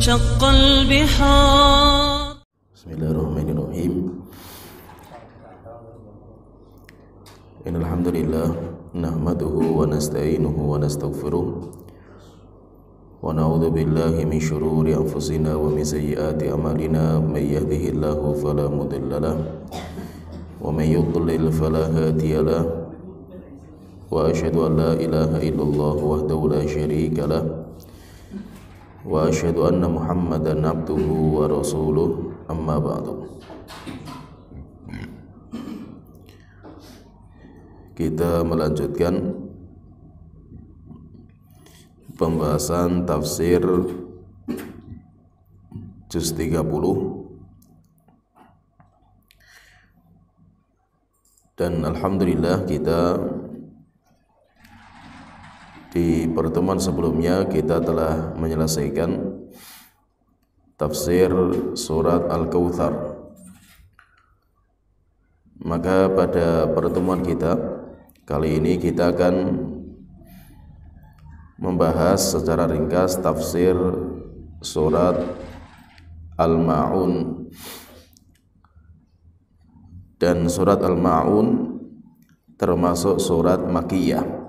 وانشق البحار. بسم الله الرحمن الرحيم. إن الحمد لله نحمده ونستعينه ونستغفره ونعوذ بالله من شرور أنفسنا ومن سيئات أعمالنا. من يهده الله فلا مضل له ومن يضلل فلا هادي له وأشهد أن لا إله إلا الله وحده لا شريك له وأشهد أن محمدا عبده ورسوله. أما بعد. Kita melanjutkan pembahasan tafsir juz 30, dan alhamdulillah kita di pertemuan sebelumnya kita telah menyelesaikan tafsir surat Al-Kautsar. Maka pada pertemuan kita kali ini kita akan membahas secara ringkas tafsir surat Al-Ma'un. Dan surat Al-Ma'un termasuk surat Makkiyah,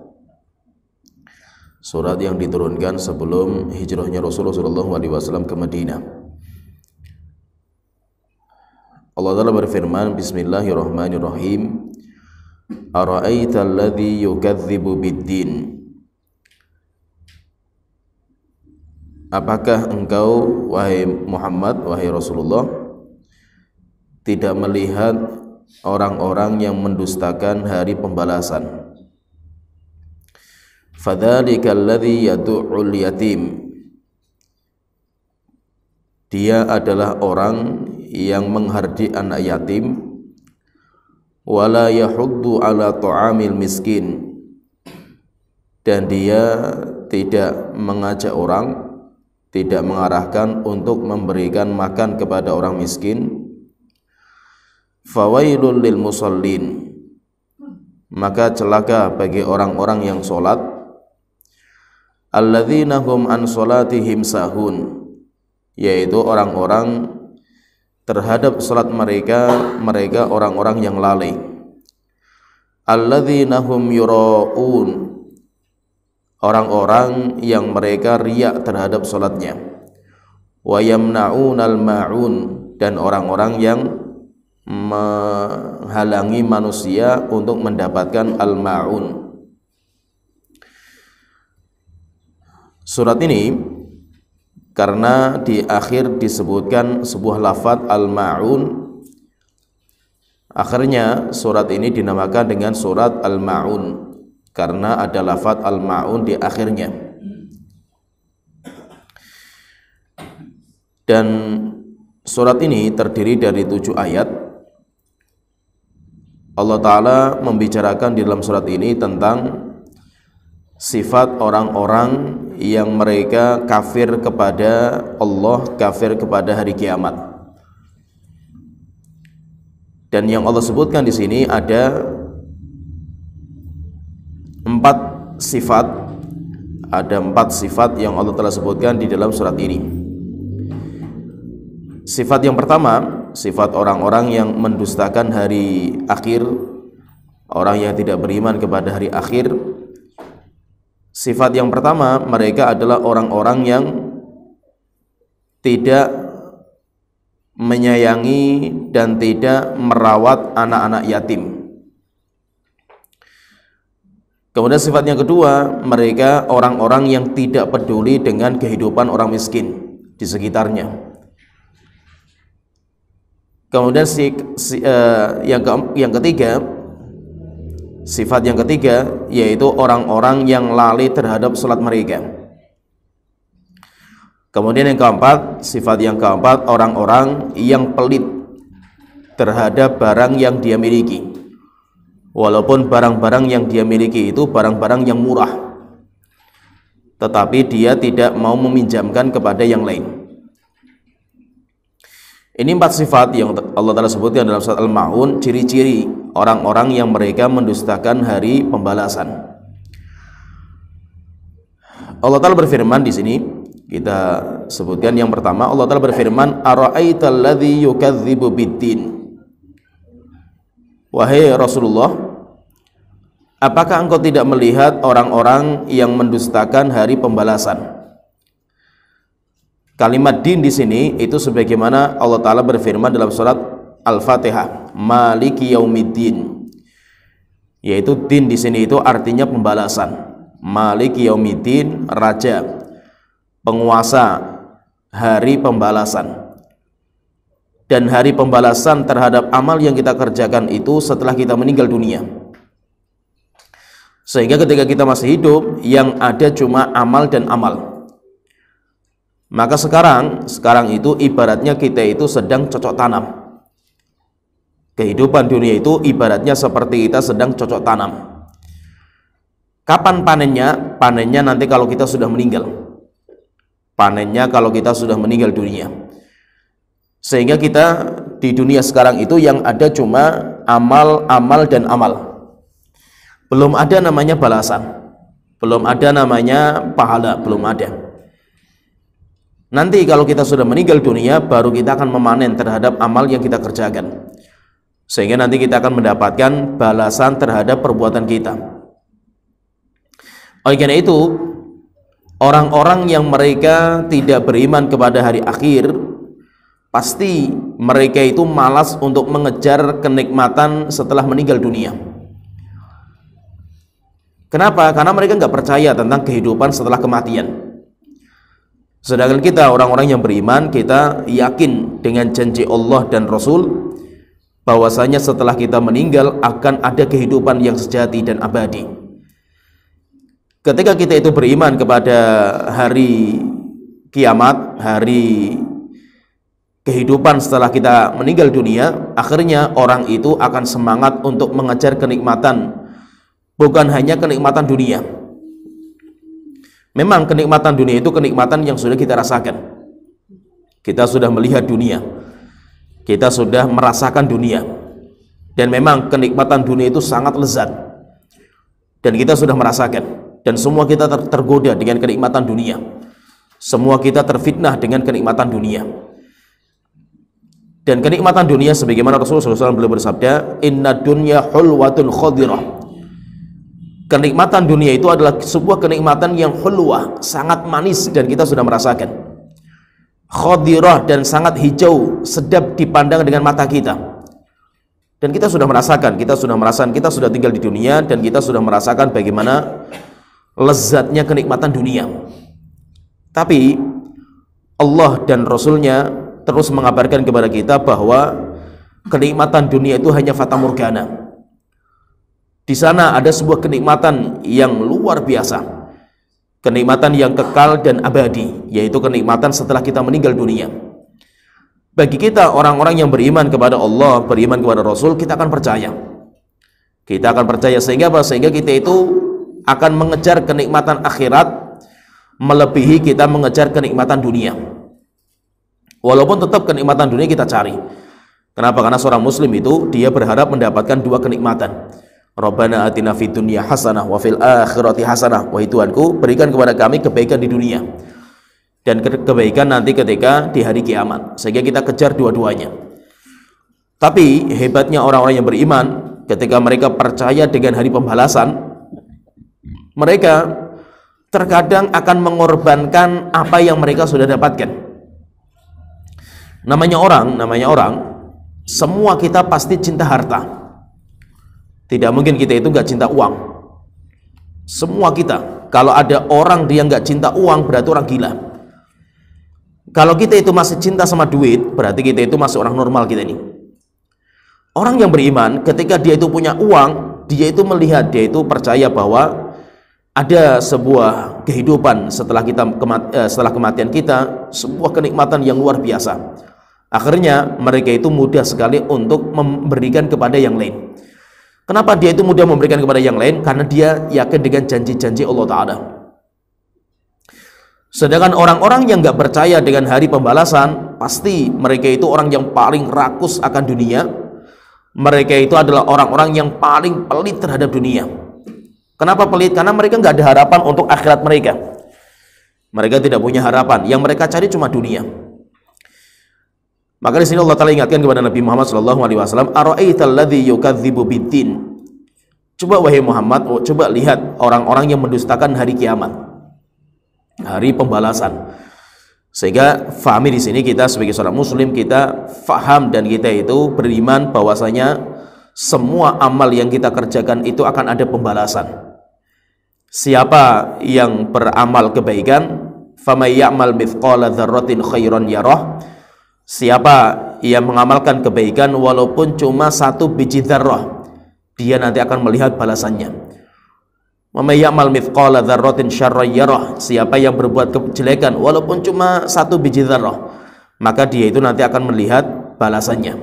surat yang diturunkan sebelum hijrahnya Rasulullah SAW ke Madinah. Allah Ta'ala berfirman, Bismillahirrahmanirrahim. Ara'aita alladhi yukadzibu biddin. Apakah engkau, wahai Muhammad, wahai Rasulullah, tidak melihat orang-orang yang mendustakan hari pembalasan? Fadzalika alladzi yad'ul yatim. Dia adalah orang yang menghardi anak yatim, wala yahuddu ala ta'amil miskin, dan dia tidak mengajak orang, tidak mengarahkan untuk memberikan makan kepada orang miskin. Fawailul lil musallin. Maka celaka bagi orang-orang yang sholat. Alladzina hum an sholatihim sahun, yaitu orang-orang terhadap salat mereka orang-orang yang lalai. Alladzina hum yura'un, orang-orang yang mereka riak terhadap salatnya. Wa yamna'unal ma'un, dan orang-orang yang menghalangi manusia untuk mendapatkan al-ma'un. Surat ini karena di akhir disebutkan sebuah lafaz al-ma'un, akhirnya surat ini dinamakan dengan surat al-ma'un karena ada lafaz al-ma'un di akhirnya. Dan surat ini terdiri dari 7 ayat. Allah Ta'ala membicarakan di dalam surat ini tentang sifat orang-orang yang mereka kafir kepada Allah, kafir kepada hari kiamat. Dan yang Allah sebutkan di sini ada 4 sifat. Ada 4 sifat yang Allah telah sebutkan di dalam surat ini. Sifat yang pertama, sifat orang-orang yang mendustakan hari akhir, orang yang tidak beriman kepada hari akhir. Sifat yang pertama, mereka adalah orang-orang yang tidak menyayangi dan tidak merawat anak-anak yatim. Kemudian sifat yang kedua, mereka orang-orang yang tidak peduli dengan kehidupan orang miskin di sekitarnya. Kemudian yang ketiga, sifat yang ketiga yaitu orang-orang yang lalai terhadap salat mereka. Kemudian yang keempat, sifat yang keempat, orang-orang yang pelit terhadap barang yang dia miliki. Walaupun barang-barang yang dia miliki itu barang-barang yang murah, tetapi dia tidak mau meminjamkan kepada yang lain. Ini 4 sifat yang Allah Ta'ala sebutkan dalam surat Al-Ma'un, ciri-ciri orang-orang yang mereka mendustakan hari pembalasan. Allah Ta'ala berfirman di sini, Kita sebutkan yang pertama, Allah Ta'ala berfirman, ara'aital ladzi yukadzibu biddin. Wahai Rasulullah, apakah engkau tidak melihat orang-orang yang mendustakan hari pembalasan? Kalimat din di sini itu sebagaimana Allah Ta'ala berfirman dalam surat Al-Fatihah, Maliki Yaumiddin. Yaitu din di sini itu artinya pembalasan. Maliki Yaumiddin, raja, penguasa hari pembalasan. Dan hari pembalasan terhadap amal yang kita kerjakan itu setelah kita meninggal dunia. Sehingga ketika kita masih hidup, yang ada cuma amal dan amal. Maka sekarang itu ibaratnya kita itu sedang cocok tanam. Kehidupan dunia itu ibaratnya seperti kita sedang cocok tanam. Kapan panennya? Panennya nanti kalau kita sudah meninggal. Panennya kalau kita sudah meninggal dunia. Sehingga kita di dunia sekarang itu yang ada cuma amal, amal, dan amal. Belum ada namanya balasan. Belum ada namanya pahala, belum ada. Nanti kalau kita sudah meninggal dunia, baru kita akan memanen terhadap amal yang kita kerjakan. Sehingga nanti kita akan mendapatkan balasan terhadap perbuatan kita. Oleh karena itu, orang-orang yang mereka tidak beriman kepada hari akhir, pasti mereka itu malas untuk mengejar kenikmatan setelah meninggal dunia. Kenapa? Karena mereka nggak percaya tentang kehidupan setelah kematian. Sedangkan kita orang-orang yang beriman, kita yakin dengan janji Allah dan Rasul bahwasanya setelah kita meninggal akan ada kehidupan yang sejati dan abadi. Ketika kita itu beriman kepada hari kiamat, hari kehidupan setelah kita meninggal dunia, akhirnya orang itu akan semangat untuk mengejar kenikmatan, bukan hanya kenikmatan dunia. Memang kenikmatan dunia itu kenikmatan yang sudah kita rasakan. Kita sudah melihat dunia, kita sudah merasakan dunia, dan memang kenikmatan dunia itu sangat lezat, dan kita sudah merasakan, dan semua kita tergoda dengan kenikmatan dunia. Semua kita terfitnah dengan kenikmatan dunia. Dan kenikmatan dunia sebagaimana Rasulullah SAW beliau bersabda, inna dunya hulwatun khadirah. Kenikmatan dunia itu adalah sebuah kenikmatan yang hulwah, sangat manis, dan kita sudah merasakan. Khadirah, dan sangat hijau, sedap dipandang dengan mata kita. Dan kita sudah merasakan, kita sudah tinggal di dunia, dan kita sudah merasakan bagaimana lezatnya kenikmatan dunia. Tapi Allah dan Rasulnya terus mengabarkan kepada kita bahwa kenikmatan dunia itu hanya fata morgana. Di sana ada sebuah kenikmatan yang luar biasa, kenikmatan yang kekal dan abadi, yaitu kenikmatan setelah kita meninggal dunia. Bagi kita orang-orang yang beriman kepada Allah, beriman kepada Rasul, kita akan percaya. Kita akan percaya sehingga apa? Sehingga kita itu akan mengejar kenikmatan akhirat melebihi kita mengejar kenikmatan dunia. Walaupun tetap kenikmatan dunia kita cari. Kenapa? Karena seorang muslim itu dia berharap mendapatkan dua kenikmatan. Rabbana atina fid dunya hasanah wa fil akhirati hasanah. Wahai Tuhanku, berikan kepada kami kebaikan di dunia dan kebaikan nanti ketika di hari kiamat. Sehingga kita kejar dua-duanya. Tapi hebatnya orang-orang yang beriman, ketika mereka percaya dengan hari pembalasan, mereka terkadang akan mengorbankan apa yang mereka sudah dapatkan. Namanya orang, semua kita pasti cinta harta. Tidak mungkin kita itu nggak cinta uang. Semua kita, kalau ada orang dia nggak cinta uang, berarti orang gila. Kalau kita itu masih cinta sama duit, berarti kita itu masih orang normal kita ini. Orang yang beriman, ketika dia itu punya uang, dia itu melihat, dia itu percaya bahwa ada sebuah kehidupan setelah kematian kita, sebuah kenikmatan yang luar biasa. Akhirnya mereka itu mudah sekali untuk memberikan kepada yang lain. Kenapa dia itu mudah memberikan kepada yang lain? Karena dia yakin dengan janji-janji Allah Ta'ala. Sedangkan orang-orang yang nggak percaya dengan hari pembalasan, pasti mereka itu orang yang paling rakus akan dunia. Mereka itu adalah orang-orang yang paling pelit terhadap dunia. Kenapa pelit? Karena mereka nggak ada harapan untuk akhirat mereka. Mereka tidak punya harapan. Yang mereka cari cuma dunia. Maka di sini Allah Ta'ala ingatkan kepada Nabi Muhammad SAW, "Ara'aital ladzi yukadzibu biddin." Coba wahai Muhammad, coba lihat orang-orang yang mendustakan hari kiamat, hari pembalasan. Sehingga fahami di sini kita sebagai seorang muslim, kita faham dan kita itu beriman bahwasanya semua amal yang kita kerjakan itu akan ada pembalasan. Siapa yang beramal kebaikan, famay ya'mal mithqala dzarratin khairan yarah. Siapa yang mengamalkan kebaikan walaupun cuma satu biji dzarrah, dia nanti akan melihat balasannya. Wa may ya'mal mithqala dzarratin syarran yarah. Siapa yang berbuat kejelekan walaupun cuma satu biji dzarrah, maka dia itu nanti akan melihat balasannya.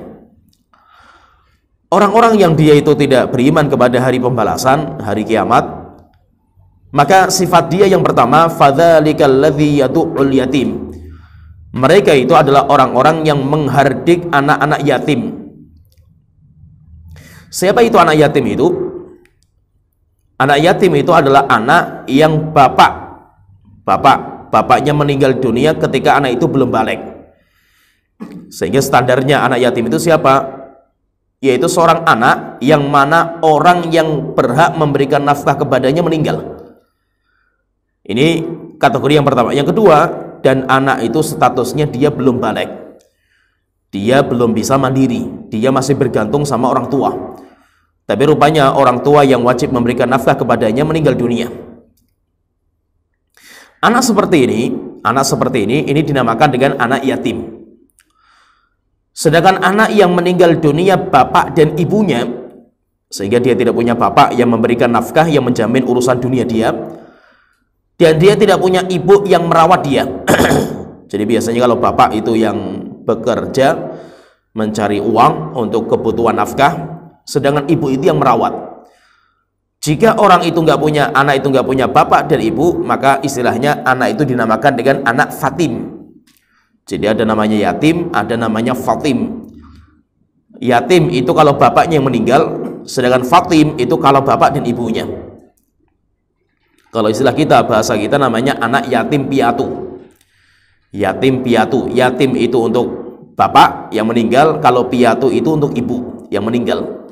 Orang-orang yang dia itu tidak beriman kepada hari pembalasan, hari kiamat, maka sifat dia yang pertama, fadzalikal ladzi yadu'ul yatim. Mereka itu adalah orang-orang yang menghardik anak-anak yatim. Siapa itu anak yatim itu? Anak yatim itu adalah anak yang bapaknya meninggal dunia ketika anak itu belum balik. Sehingga standarnya anak yatim itu siapa? Yaitu seorang anak yang mana orang yang berhak memberikan nafkah kepadanya meninggal. Ini kategori yang pertama. Yang kedua, dan anak itu statusnya dia belum balik. Dia belum bisa mandiri. Dia masih bergantung sama orang tua. Tapi rupanya orang tua yang wajib memberikan nafkah kepadanya meninggal dunia. Anak seperti ini dinamakan dengan anak yatim. Sedangkan anak yang meninggal dunia bapak dan ibunya, sehingga dia tidak punya bapak yang memberikan nafkah, yang menjamin urusan dunia dia, dan dia tidak punya ibu yang merawat dia. Jadi biasanya kalau bapak itu yang bekerja mencari uang untuk kebutuhan nafkah, sedangkan ibu itu yang merawat. Jika orang itu anak itu nggak punya bapak dan ibu, maka istilahnya anak itu dinamakan dengan anak fatim. Jadi ada namanya yatim, ada namanya fatim. Yatim itu kalau bapaknya yang meninggal, sedangkan fatim itu kalau bapak dan ibunya. Kalau istilah kita, bahasa kita namanya anak yatim piatu. Yatim piatu. Yatim itu untuk bapak yang meninggal, kalau piatu itu untuk ibu yang meninggal.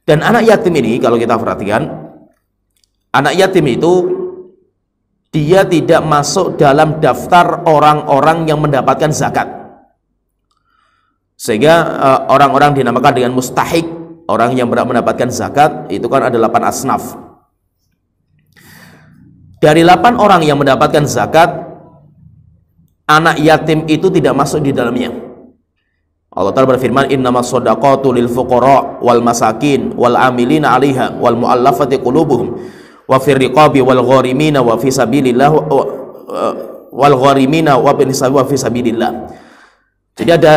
Dan anak yatim ini kalau kita perhatikan, anak yatim itu dia tidak masuk dalam daftar orang-orang yang mendapatkan zakat. Sehingga orang-orang dinamakan dengan mustahik, orang yang berhak mendapatkan zakat. Itu kan ada 8 asnaf. Dari 8 orang yang mendapatkan zakat, anak yatim itu tidak masuk di dalamnya. Allah Ta'ala berfirman, innamas shadaqatu lil fuqara wal masakin wal amilina 'alaiha wal mu'allafati qulubuhum wa fir riqabi wal gharimina wa fi sabilillah wal gharimina wa fi sabilillah. Jadi ada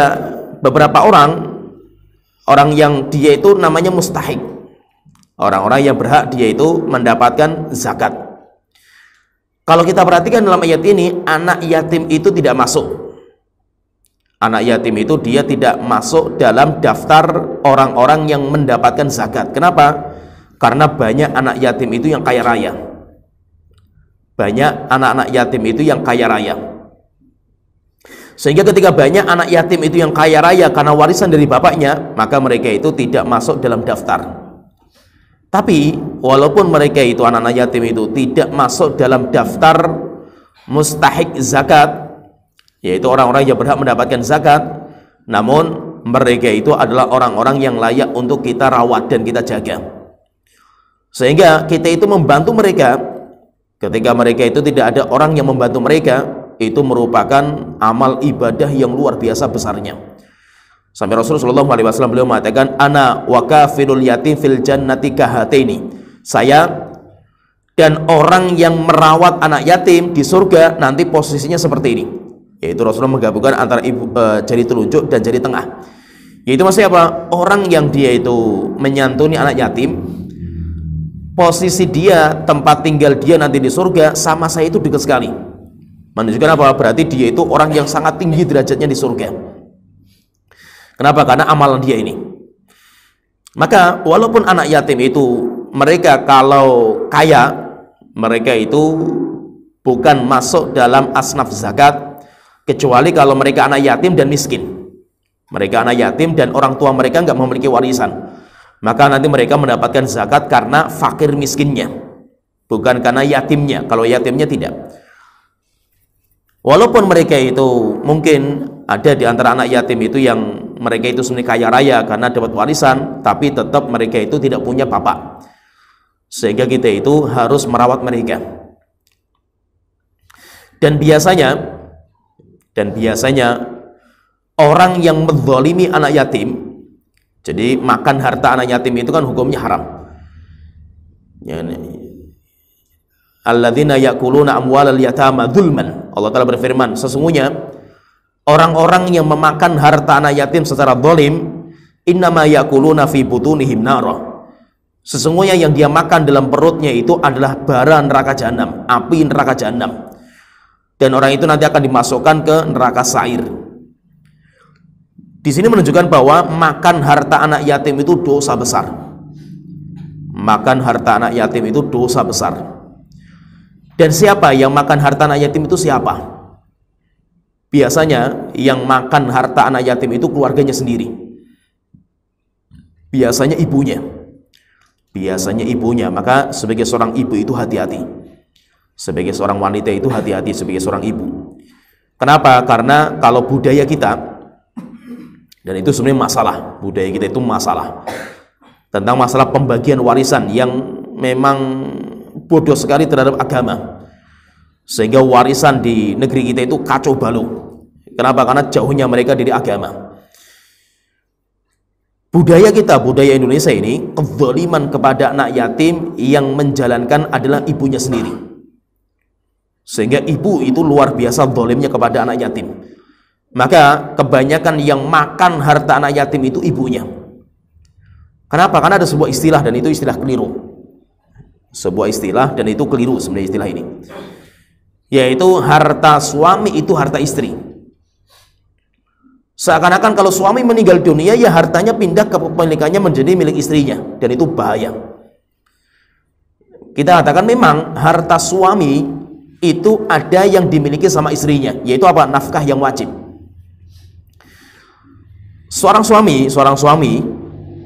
beberapa orang yang dia itu namanya mustahik. Orang-orang yang berhak dia itu mendapatkan zakat. Kalau kita perhatikan dalam ayat ini, anak yatim itu tidak masuk. Anak yatim itu dia tidak masuk dalam daftar orang-orang yang mendapatkan zakat. Kenapa? Karena banyak anak yatim itu yang kaya raya. Banyak anak-anak yatim itu yang kaya raya. Sehingga ketika banyak anak yatim itu yang kaya raya karena warisan dari bapaknya, maka mereka itu tidak masuk dalam daftar. Tapi walaupun mereka itu anak-anak yatim itu tidak masuk dalam daftar mustahik zakat, yaitu orang-orang yang berhak mendapatkan zakat, namun mereka itu adalah orang-orang yang layak untuk kita rawat dan kita jaga. Sehingga kita itu membantu mereka. Ketika mereka itu tidak ada orang yang membantu mereka, itu merupakan amal ibadah yang luar biasa besarnya. Sampai Rasulullah SAW beliau mengatakan, ana wa kafilul yatim fil jannati kahataini. Saya dan orang yang merawat anak yatim di surga nanti posisinya seperti ini. Yaitu Rasulullah menggabungkan antara jari telunjuk dan jari tengah. Yaitu maksudnya apa? Orang yang dia itu menyantuni anak yatim, posisi dia, tempat tinggal dia nanti di surga sama saya itu dekat sekali. Menunjukkan apa? Berarti dia itu orang yang sangat tinggi derajatnya di surga. Kenapa? Karena amalan dia ini. Maka walaupun anak yatim itu mereka kalau kaya, mereka itu bukan masuk dalam asnaf zakat, kecuali kalau mereka anak yatim dan miskin. Mereka anak yatim dan orang tua mereka nggak memiliki warisan, maka nanti mereka mendapatkan zakat karena fakir miskinnya, bukan karena yatimnya. Kalau yatimnya tidak. Walaupun mereka itu mungkin ada di antara anak yatim itu yang mereka itu sebenarnya kaya raya karena dapat warisan, tapi tetap mereka itu tidak punya bapak, sehingga kita itu harus merawat mereka. Dan biasanya orang yang menzalimi anak yatim, jadi makan harta anak yatim itu kan hukumnya haram. Alladzina yakuluna amwalal yatama dzulman. Allah Ta'ala berfirman, sesungguhnya orang-orang yang memakan harta anak yatim secara zalim, innama yakuluna fi butunihim nara. Sesungguhnya yang dia makan dalam perutnya itu adalah bara neraka jahanam, api neraka jahanam. Dan orang itu nanti akan dimasukkan ke neraka sa'ir. Di sini menunjukkan bahwa makan harta anak yatim itu dosa besar. Makan harta anak yatim itu dosa besar. Dan siapa yang makan harta anak yatim itu siapa? Biasanya yang makan harta anak yatim itu keluarganya sendiri. Biasanya ibunya. Maka sebagai seorang ibu itu hati-hati. Sebagai seorang wanita itu hati-hati sebagai seorang ibu. Kenapa? Karena kalau budaya kita, dan itu sebenarnya masalah, budaya kita itu masalah tentang masalah pembagian warisan yang memang bodoh sekali terhadap agama, sehingga warisan di negeri kita itu kacau balau. Kenapa? Karena jauhnya mereka dari agama. Budaya kita, budaya Indonesia ini, kezaliman kepada anak yatim yang menjalankan adalah ibunya sendiri, sehingga ibu itu luar biasa zalimnya kepada anak yatim. Maka kebanyakan yang makan harta anak yatim itu ibunya. Kenapa? Karena ada sebuah istilah dan itu istilah keliru. Sebuah istilah dan itu keliru sebenarnya istilah ini, yaitu harta suami itu harta istri. Seakan-akan kalau suami meninggal dunia, ya hartanya pindah ke kepemilikannya menjadi milik istrinya, dan itu bahaya. Kita katakan memang harta suami itu ada yang dimiliki sama istrinya, yaitu apa? Nafkah yang wajib. Seorang suami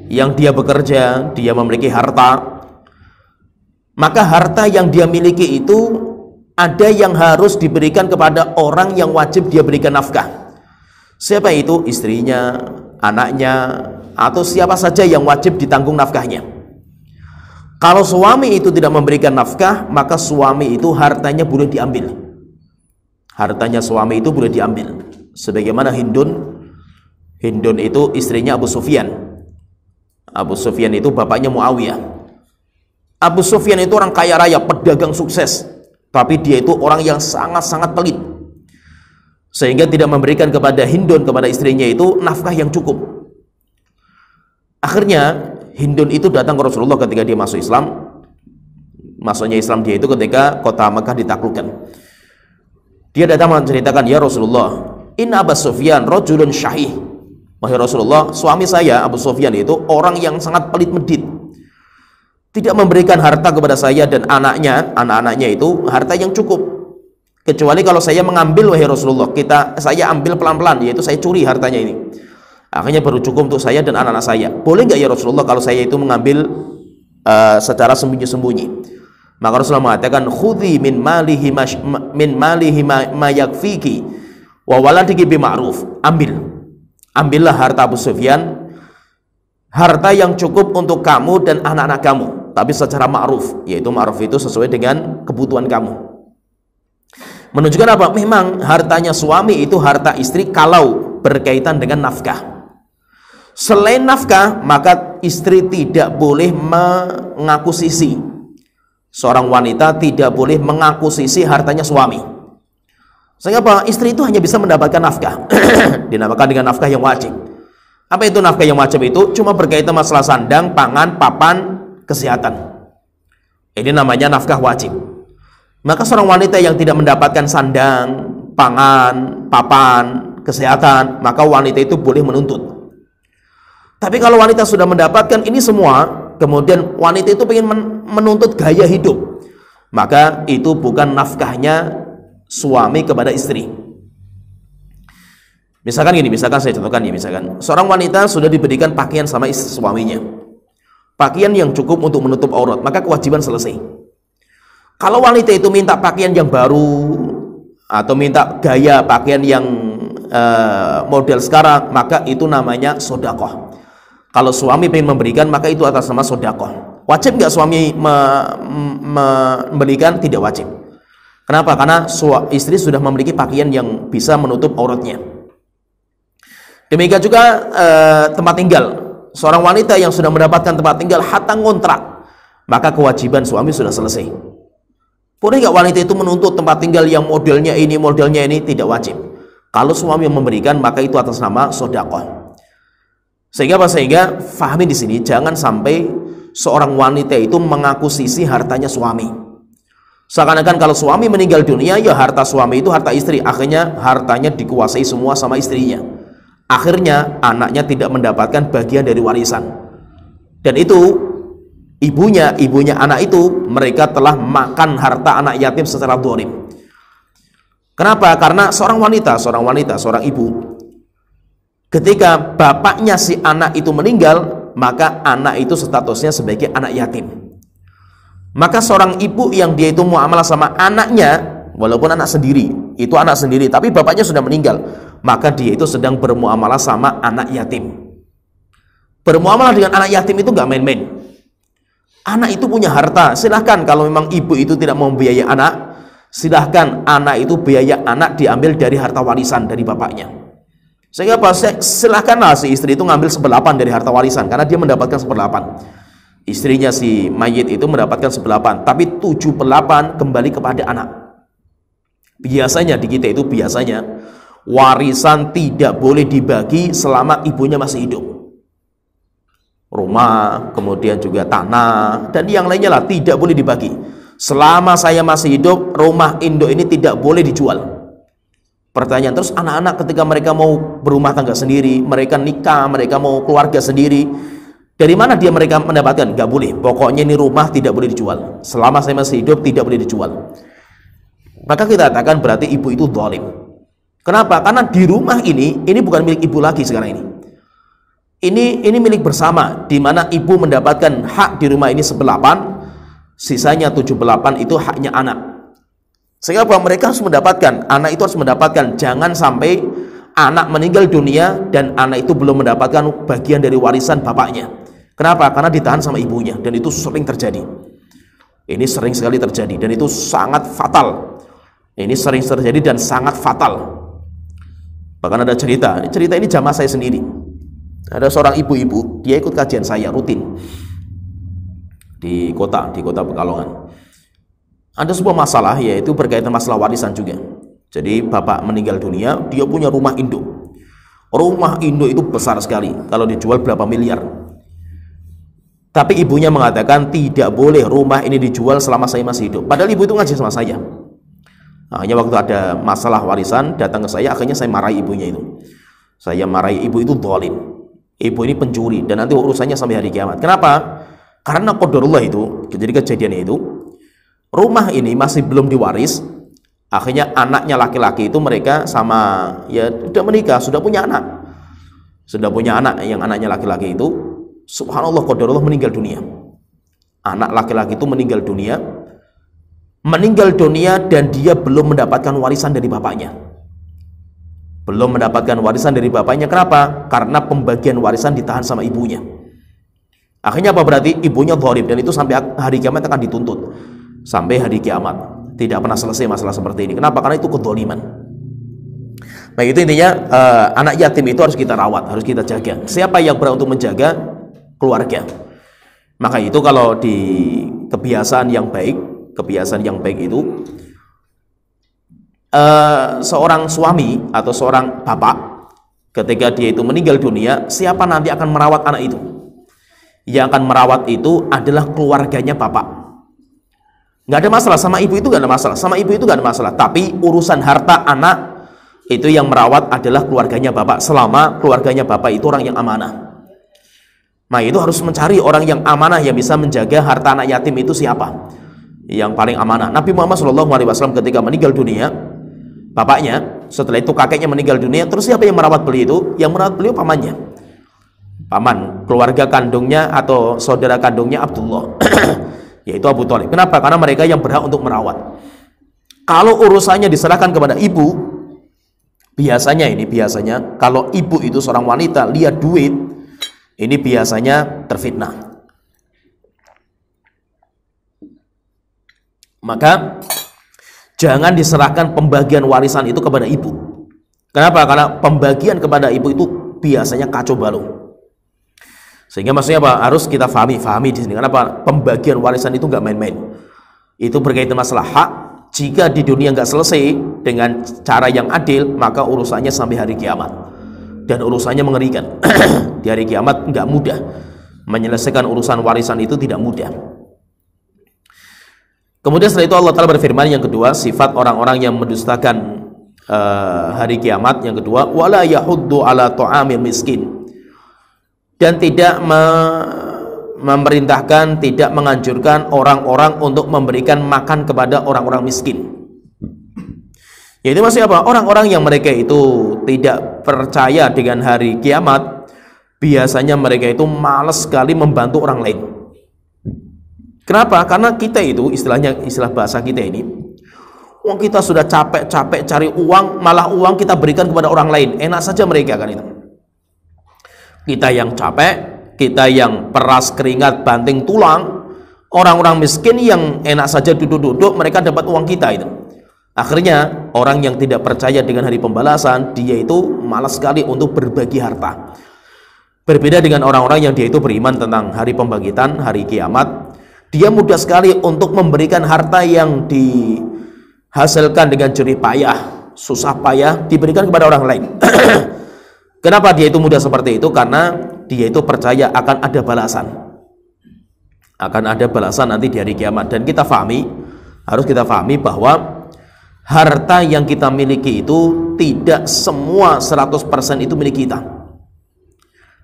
yang dia bekerja, dia memiliki harta, maka harta yang dia miliki itu ada yang harus diberikan kepada orang yang wajib dia berikan nafkah. Siapa itu? Istrinya, anaknya, atau siapa saja yang wajib ditanggung nafkahnya. Kalau suami itu tidak memberikan nafkah, maka suami itu hartanya boleh diambil. Hartanya suami itu boleh diambil. Sebagaimana Hindun itu istrinya Abu Sufyan. Abu Sufyan itu bapaknya Muawiyah. Abu Sufyan itu orang kaya raya, pedagang sukses, tapi dia itu orang yang sangat-sangat pelit, sehingga tidak memberikan kepada Hindun, kepada istrinya itu nafkah yang cukup. Akhirnya Hindun itu datang ke Rasulullah ketika dia masuk Islam. Masuknya Islam dia itu ketika kota Mekah ditaklukkan. Dia datang menceritakan, ya Rasulullah, inna Abu Sufyan rajulun syahih. Wahai Rasulullah, suami saya Abu Sufyan itu orang yang sangat pelit medit, tidak memberikan harta kepada saya dan anak-anaknya itu harta yang cukup, kecuali kalau saya mengambil, wahai Rasulullah, saya ambil pelan-pelan, yaitu saya curi hartanya ini, akhirnya baru cukup untuk saya dan anak-anak saya. Boleh nggak ya Rasulullah kalau saya itu mengambil secara sembunyi-sembunyi? Maka Rasulullah mengatakan, khudhi min malihi ma yakfiki wa waladiki bima'ruf. Ambillah harta Abu Sufyan, harta yang cukup untuk kamu dan anak-anak kamu, tapi secara ma'ruf, yaitu ma'ruf itu sesuai dengan kebutuhan kamu. Menunjukkan apa? Memang hartanya suami itu harta istri kalau berkaitan dengan nafkah. Selain nafkah, maka istri tidak boleh mengakuisisi. Seorang wanita tidak boleh mengakuisisi hartanya suami. Sehingga apa? Istri itu hanya bisa mendapatkan nafkah. Dinamakan dengan nafkah yang wajib. Apa itu nafkah yang wajib itu? Cuma berkaitan masalah sandang, pangan, papan, kesehatan. Ini namanya nafkah wajib. Maka seorang wanita yang tidak mendapatkan sandang, pangan, papan, kesehatan, maka wanita itu boleh menuntut. Tapi kalau wanita sudah mendapatkan ini semua, kemudian wanita itu ingin menuntut gaya hidup, maka itu bukan nafkahnya suami kepada istri. Misalkan gini, misalkan saya contohkan ya, misalkan seorang wanita sudah diberikan pakaian sama suaminya, pakaian yang cukup untuk menutup aurat, maka kewajiban selesai. Kalau wanita itu minta pakaian yang baru atau minta gaya pakaian yang model sekarang, maka itu namanya sodakoh. Kalau suami ingin memberikan, maka itu atas nama sodakoh. Wajib nggak suami memberikan? Tidak wajib. Kenapa? Karena istri sudah memiliki pakaian yang bisa menutup auratnya. Demikian juga tempat tinggal. Seorang wanita yang sudah mendapatkan tempat tinggal hatta ngontrak, maka kewajiban suami sudah selesai. Boleh nggak wanita itu menuntut tempat tinggal yang modelnya ini, modelnya ini? Tidak wajib. Kalau suami yang memberikan, maka itu atas nama sodakoh. Sehingga apa? Sehingga fahami di sini, jangan sampai seorang wanita itu mengakuisisi hartanya suami. Seakan-akan kalau suami meninggal dunia, ya harta suami itu harta istri. Akhirnya hartanya dikuasai semua sama istrinya. Akhirnya anaknya tidak mendapatkan bagian dari warisan. Dan itu ibunya anak itu, mereka telah makan harta anak yatim secara dhalim. Kenapa? Karena seorang ibu, ketika bapaknya si anak itu meninggal, maka anak itu statusnya sebagai anak yatim. Maka seorang ibu yang dia itu muamalah sama anaknya, walaupun anak sendiri, tapi bapaknya sudah meninggal, maka dia itu sedang bermuamalah sama anak yatim. Bermuamalah dengan anak yatim itu gak main-main. Anak itu punya harta, silahkan kalau memang ibu itu tidak mau membiayai anak, silahkan anak itu biaya anak diambil dari harta warisan dari bapaknya. Sehingga silahkanlah si istri itu ngambil 1/8 dari harta warisan, karena dia mendapatkan 1/8. Istrinya si mayit itu mendapatkan 1/8, tapi 7/8 kembali kepada anak. Biasanya di kita itu warisan tidak boleh dibagi selama ibunya masih hidup. Rumah, kemudian juga tanah, dan yang lainnya lah tidak boleh dibagi. Selama saya masih hidup, rumah induk ini tidak boleh dijual. Pertanyaan terus, anak-anak ketika mereka mau berumah tangga sendiri, mereka nikah, mereka mau keluarga sendiri, dari mana mereka mendapatkan? Gak boleh, pokoknya ini rumah tidak boleh dijual. Selama saya masih hidup tidak boleh dijual. Maka kita katakan berarti ibu itu zalim. Kenapa? Karena di rumah ini bukan milik ibu lagi sekarang ini. Ini milik bersama, di mana ibu mendapatkan hak di rumah ini 1/8, sisanya 7/8 itu haknya anak. Sehingga mereka harus mendapatkan, anak itu harus mendapatkan. Jangan sampai anak meninggal dunia dan anak itu belum mendapatkan bagian dari warisan bapaknya. Kenapa? Karena ditahan sama ibunya, dan itu sering terjadi. Ini sering sekali terjadi dan itu sangat fatal. Ini sering terjadi dan sangat fatal. Bahkan ada cerita ini jamaah saya sendiri. Ada seorang ibu-ibu, dia ikut kajian saya rutin di kota Pekalongan. Ada sebuah masalah, yaitu berkaitan masalah warisan juga. Jadi bapak meninggal dunia, dia punya rumah induk. Rumah induk itu besar sekali, kalau dijual berapa miliar. Tapi ibunya mengatakan tidak boleh rumah ini dijual selama saya masih hidup. Padahal ibu itu ngaji sama saya. Hanya waktu ada masalah warisan datang ke saya, akhirnya saya marahi ibunya itu. Saya marahi ibu itu zalim. Ibu ini pencuri dan nanti urusannya sampai hari kiamat. Kenapa? Karena qadarullah itu, jadi kejadiannya itu, rumah ini masih belum diwaris. Akhirnya anaknya laki-laki itu mereka sama, ya sudah menikah, sudah punya anak, yang anaknya laki-laki itu, subhanallah qadarullah meninggal dunia. Anak laki-laki itu meninggal dunia dan dia belum mendapatkan warisan dari bapaknya. Kenapa? Karena pembagian warisan ditahan sama ibunya. Akhirnya apa? Berarti ibunya zalim, dan itu sampai hari kiamat akan dituntut. Sampai hari kiamat tidak pernah selesai masalah seperti ini. Kenapa? Karena itu kezaliman. Nah itu intinya, anak yatim itu harus kita rawat, harus kita jaga. Siapa yang berhak untuk menjaga? Keluarga. Maka itu kalau di kebiasaan yang baik itu, seorang suami atau seorang bapak ketika dia itu meninggal dunia, siapa nanti akan merawat anak itu? Yang akan merawat itu adalah keluarganya bapak. Nggak ada masalah sama ibu itu, nggak ada masalah. Tapi urusan harta anak itu yang merawat adalah keluarganya bapak, selama keluarganya bapak itu orang yang amanah. Nah itu harus mencari orang yang amanah yang bisa menjaga harta anak yatim itu siapa. yang paling amanah. Nabi Muhammad SAW ketika meninggal dunia, bapaknya, setelah itu kakeknya meninggal dunia, terus siapa yang merawat beliau itu? Yang merawat beliau pamannya, paman keluarga kandungnya atau saudara kandungnya Abdullah yaitu Abu Thalib. Kenapa? Karena mereka yang berhak untuk merawat. Kalau urusannya diserahkan kepada ibu, biasanya kalau ibu itu seorang wanita lihat duit, ini biasanya terfitnah. Maka jangan diserahkan pembagian warisan itu kepada ibu. Kenapa? Karena pembagian kepada ibu itu biasanya kacau balau. Sehingga maksudnya apa? Harus kita fahami di sini. Kenapa? Pembagian warisan itu nggak main-main. Itu berkaitan masalah hak. Jika di dunia nggak selesai dengan cara yang adil, maka urusannya sampai hari kiamat. Dan urusannya mengerikan. Di hari kiamat nggak mudah. Menyelesaikan urusan warisan itu tidak mudah. Kemudian setelah itu Allah Ta'ala berfirman yang kedua, sifat orang-orang yang mendustakan hari kiamat. Yang kedua, wala yahuddu ala ta'amil miskin, dan tidak memerintahkan, tidak menganjurkan orang-orang untuk memberikan makan kepada orang-orang miskin. Yaitu maksudnya apa? Orang-orang yang mereka itu tidak percaya dengan hari kiamat, biasanya mereka itu malas sekali membantu orang lain. Kenapa? Karena kita itu istilah bahasa kita ini, uang kita sudah capek-capek cari uang, malah uang kita berikan kepada orang lain. Enak saja mereka kan itu. Kita yang capek, kita yang peras keringat banting tulang, orang-orang miskin yang enak saja duduk-duduk, mereka dapat uang kita itu. Akhirnya orang yang tidak percaya dengan hari pembalasan, dia itu malas sekali untuk berbagi harta. Berbeda dengan orang-orang yang dia itu beriman tentang hari pembangkitan, hari kiamat. Dia mudah sekali untuk memberikan harta yang dihasilkan dengan jerih payah, susah payah, diberikan kepada orang lain. Kenapa dia itu mudah seperti itu? Karena dia itu percaya akan ada balasan. Akan ada balasan nanti di hari kiamat. Dan harus kita fahami bahwa harta yang kita miliki itu tidak semua 100% itu milik kita.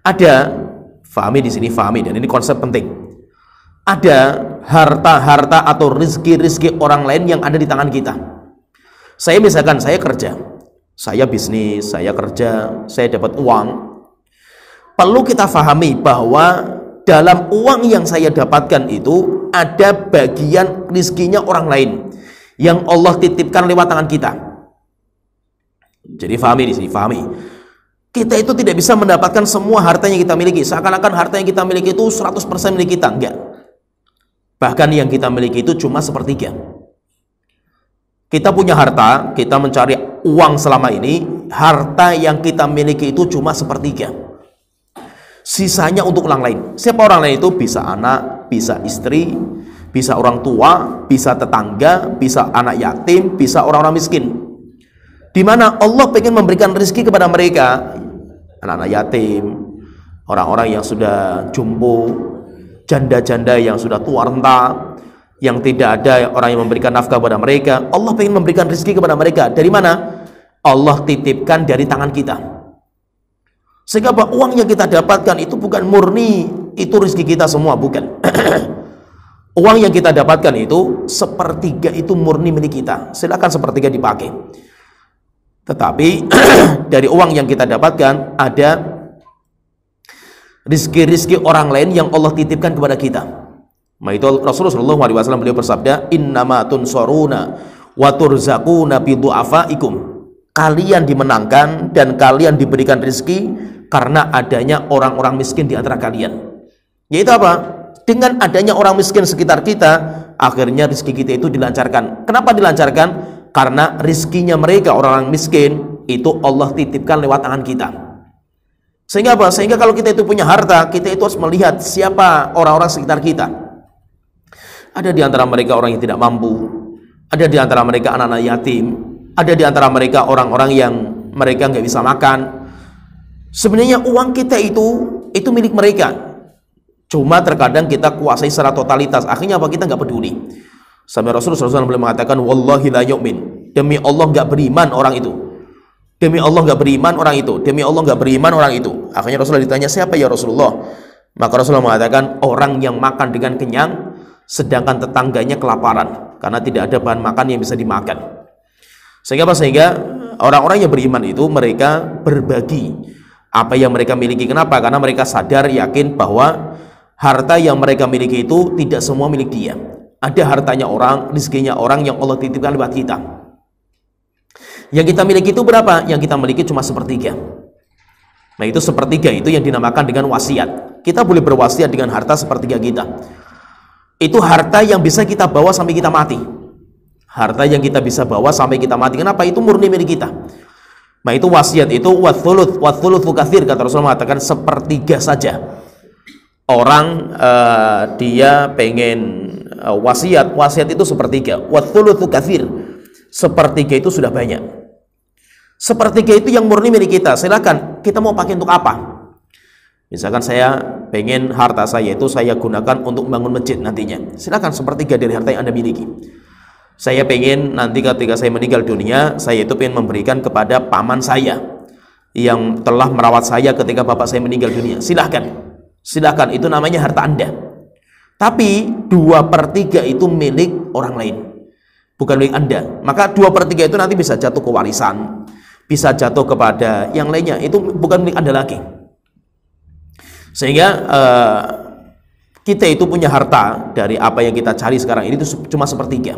Ada, fahami di sini, dan ini konsep penting. Ada harta-harta atau rizki-rizki orang lain yang ada di tangan kita. Saya misalkan, saya kerja, saya bisnis, saya kerja, saya dapat uang. Perlu kita fahami bahwa dalam uang yang saya dapatkan itu ada bagian rizkinya orang lain yang Allah titipkan lewat tangan kita. Jadi fahami di sini, Kita itu tidak bisa mendapatkan semua harta yang kita miliki. Seakan-akan harta yang kita miliki itu 100% milik kita. Enggak. Bahkan yang kita miliki itu cuma sepertiga. Kita punya harta, kita mencari uang selama ini, harta yang kita miliki itu cuma sepertiga. Sisanya untuk orang lain. Siapa orang lain itu? Bisa anak, bisa istri, bisa orang tua, bisa tetangga, bisa anak yatim, bisa orang-orang miskin. Di mana Allah pengen memberikan rezeki kepada mereka, anak-anak yatim, orang-orang yang sudah jumbo, janda-janda yang sudah tua renta, yang tidak ada orang yang memberikan nafkah kepada mereka. Allah ingin memberikan rezeki kepada mereka. Dari mana? Allah titipkan dari tangan kita. Sehingga uang yang kita dapatkan itu bukan murni itu rezeki kita semua, bukan. Uang yang kita dapatkan itu sepertiga itu murni milik kita. Silakan sepertiga dipakai. Tetapi dari uang yang kita dapatkan ada rizki-rizki orang lain yang Allah titipkan kepada kita. Nah itu Rasulullah SAW beliau bersabda, innama tunsaruna wa turzaquna bi du'afaikum. Kalian dimenangkan dan kalian diberikan rizki karena adanya orang-orang miskin di antara kalian. Yaitu apa? Dengan adanya orang miskin sekitar kita, akhirnya rizki kita itu dilancarkan. Kenapa dilancarkan? Karena rizkinya mereka, orang-orang miskin, itu Allah titipkan lewat tangan kita. Sehingga apa? Sehingga kalau kita itu punya harta, kita itu harus melihat siapa orang-orang sekitar kita. Ada di antara mereka orang yang tidak mampu, ada di antara mereka anak-anak yatim, ada di antara mereka orang-orang yang mereka nggak bisa makan. Sebenarnya uang kita itu milik mereka. Cuma terkadang kita kuasai secara totalitas. Akhirnya apa? Kita nggak peduli. Sampai Rasulullah SAW mengatakan, wallahi la yu'min, demi Allah nggak beriman orang itu. Demi Allah nggak beriman orang itu. Demi Allah nggak beriman orang itu. Akhirnya Rasulullah ditanya, siapa ya Rasulullah? Maka Rasulullah mengatakan, orang yang makan dengan kenyang sedangkan tetangganya kelaparan karena tidak ada bahan makan yang bisa dimakan. Sehingga orang-orang yang beriman itu mereka berbagi apa yang mereka miliki. Kenapa? Karena mereka sadar, yakin bahwa harta yang mereka miliki itu tidak semua milik dia. Ada hartanya orang, rezekinya orang yang Allah titipkan lewat kita. Yang kita miliki itu berapa? Yang kita miliki cuma sepertiga. Nah, itu sepertiga itu yang dinamakan dengan wasiat. Kita boleh berwasiat dengan harta sepertiga kita. Itu harta yang bisa kita bawa sampai kita mati. Harta yang kita bisa bawa sampai kita mati. Kenapa? Itu murni milik kita. Nah, itu wasiat itu wathulutsu katsir, kata Rasulullah mengatakan sepertiga saja. Orang dia pengen wasiat itu sepertiga. Wathulutsu katsir, sepertiga itu sudah banyak. Sepertiga itu yang murni milik kita. Silakan, kita mau pakai untuk apa? Misalkan saya pengen harta saya itu saya gunakan untuk membangun masjid nantinya. Silakan, sepertiga dari harta yang Anda miliki. Saya pengen nanti ketika saya meninggal dunia, saya itu pengen memberikan kepada paman saya yang telah merawat saya ketika bapak saya meninggal dunia. Silakan, itu namanya harta Anda. Tapi 2/3 itu milik orang lain, bukan milik Anda. Maka 2/3 itu nanti bisa jatuh ke warisan, bisa jatuh kepada yang lainnya, itu bukan milik Anda lagi. Sehingga kita itu punya harta dari apa yang kita cari sekarang ini itu cuma sepertiga.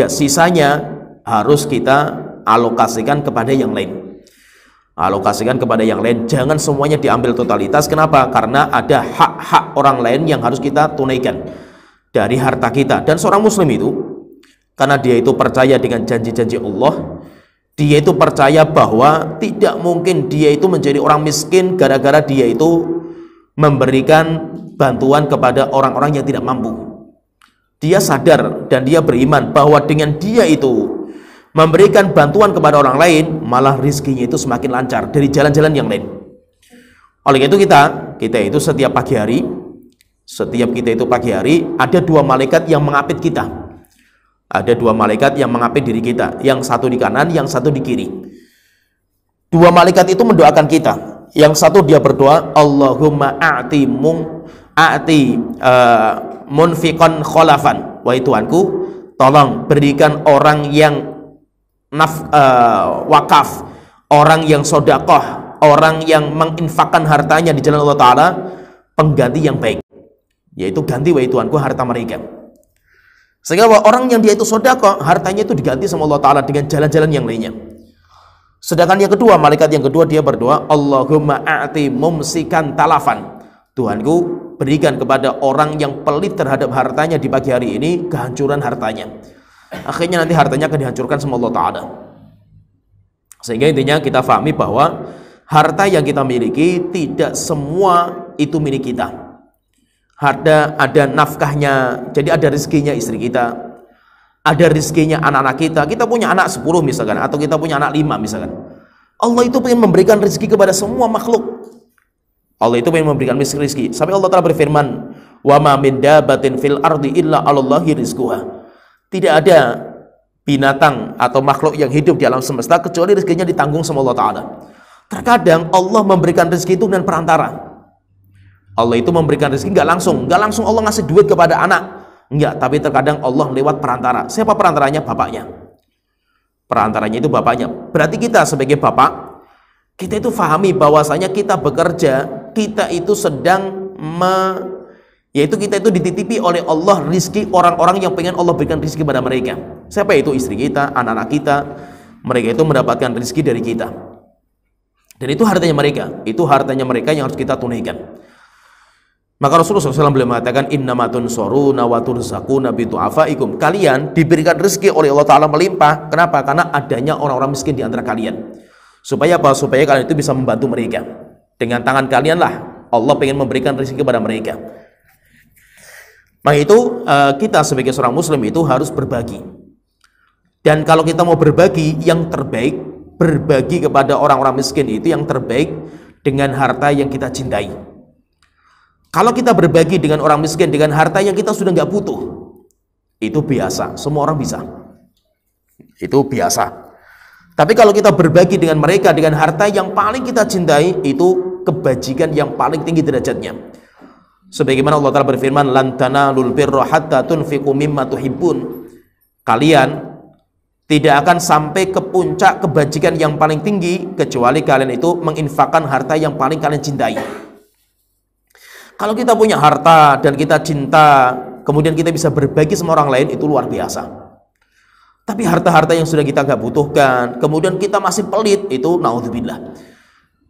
Sisanya harus kita alokasikan kepada yang lain. Jangan semuanya diambil totalitas. Kenapa? Karena ada hak-hak orang lain yang harus kita tunaikan dari harta kita. Dan seorang muslim itu, karena dia itu percaya dengan janji-janji Allah, dia itu percaya bahwa tidak mungkin dia itu menjadi orang miskin gara-gara dia itu memberikan bantuan kepada orang-orang yang tidak mampu. Dia sadar dan dia beriman bahwa dengan dia itu memberikan bantuan kepada orang lain, malah rizkinya itu semakin lancar dari jalan-jalan yang lain. Oleh itu kita itu setiap pagi hari ada 2 malaikat yang mengapit kita. Ada 2 malaikat yang mengapit diri kita, yang satu di kanan, yang satu di kiri. 2 malaikat itu mendoakan kita. Yang satu dia berdoa, Allahumma a'ti munfiqan kholafan. Wahai Tuhanku, tolong berikan orang yang wakaf, orang yang sodakoh, orang yang menginfakkan hartanya di jalan Allah Ta'ala, pengganti yang baik, yaitu ganti wahai Tuhanku harta mereka. Sehingga orang yang dia itu sodakoh, hartanya itu diganti sama Allah Ta'ala dengan jalan-jalan yang lainnya. Sedangkan yang kedua, malaikat yang kedua dia berdoa, Allahumma a'ti mumsikan talafan. Tuhanku, berikan kepada orang yang pelit terhadap hartanya di pagi hari ini kehancuran hartanya. Akhirnya nanti hartanya akan dihancurkan sama Allah Ta'ala. Sehingga intinya kita fahami bahwa harta yang kita miliki tidak semua itu milik kita. Ada nafkahnya, jadi ada rezekinya istri kita, ada rezekinya anak-anak kita. Kita punya anak 10 misalkan, atau kita punya anak 5 misalkan. Allah itu ingin memberikan rezeki kepada semua makhluk. Allah itu ingin memberikan rezeki. Sampai Allah Ta'ala berfirman, wa ma min dabatin fil ardi illa 'alallahi rizquha. Tidak ada binatang atau makhluk yang hidup di alam semesta kecuali rezekinya ditanggung sama Allah Ta'ala. Terkadang Allah memberikan rezeki itu dengan perantara. Allah itu memberikan rezeki nggak langsung Allah ngasih duit kepada anak, enggak, tapi terkadang Allah lewat perantara. Siapa perantaranya? Bapaknya. Perantaranya itu bapaknya. Berarti kita sebagai bapak, kita itu fahami bahwasanya kita bekerja, kita itu sedang yaitu kita itu dititipi oleh Allah rizki orang-orang yang pengen Allah berikan rizki kepada mereka. Siapa itu? Istri kita, anak-anak kita. Mereka itu mendapatkan rizki dari kita. Dan itu hartanya mereka yang harus kita tunaikan. Maka Rasulullah SAW beliau mengatakan, innamatun soruna wa turzakuna bitu'afaikum. Kalian diberikan rezeki oleh Allah Ta'ala melimpah. Kenapa? Karena adanya orang-orang miskin di antara kalian. Supaya apa? Supaya kalian itu bisa membantu mereka. Dengan tangan kalian lah Allah pengen memberikan rezeki kepada mereka. Maka itu kita sebagai seorang muslim itu harus berbagi. Dan kalau kita mau berbagi, yang terbaik, berbagi kepada orang-orang miskin itu yang terbaik dengan harta yang kita cintai. Kalau kita berbagi dengan orang miskin dengan harta yang kita sudah nggak butuh, itu biasa, semua orang bisa. Itu biasa. Tapi kalau kita berbagi dengan mereka dengan harta yang paling kita cintai, itu kebajikan yang paling tinggi derajatnya. Sebagaimana Allah Ta'ala berfirman, lan tanalul birra hatta tunfiqu mimma tuhibbun. Kalian tidak akan sampai ke puncak kebajikan yang paling tinggi kecuali kalian itu menginfakkan harta yang paling kalian cintai. Kalau kita punya harta dan kita cinta, kemudian kita bisa berbagi sama orang lain, itu luar biasa. Tapi harta-harta yang sudah kita nggak butuhkan, kemudian kita masih pelit, itu naudzubillah.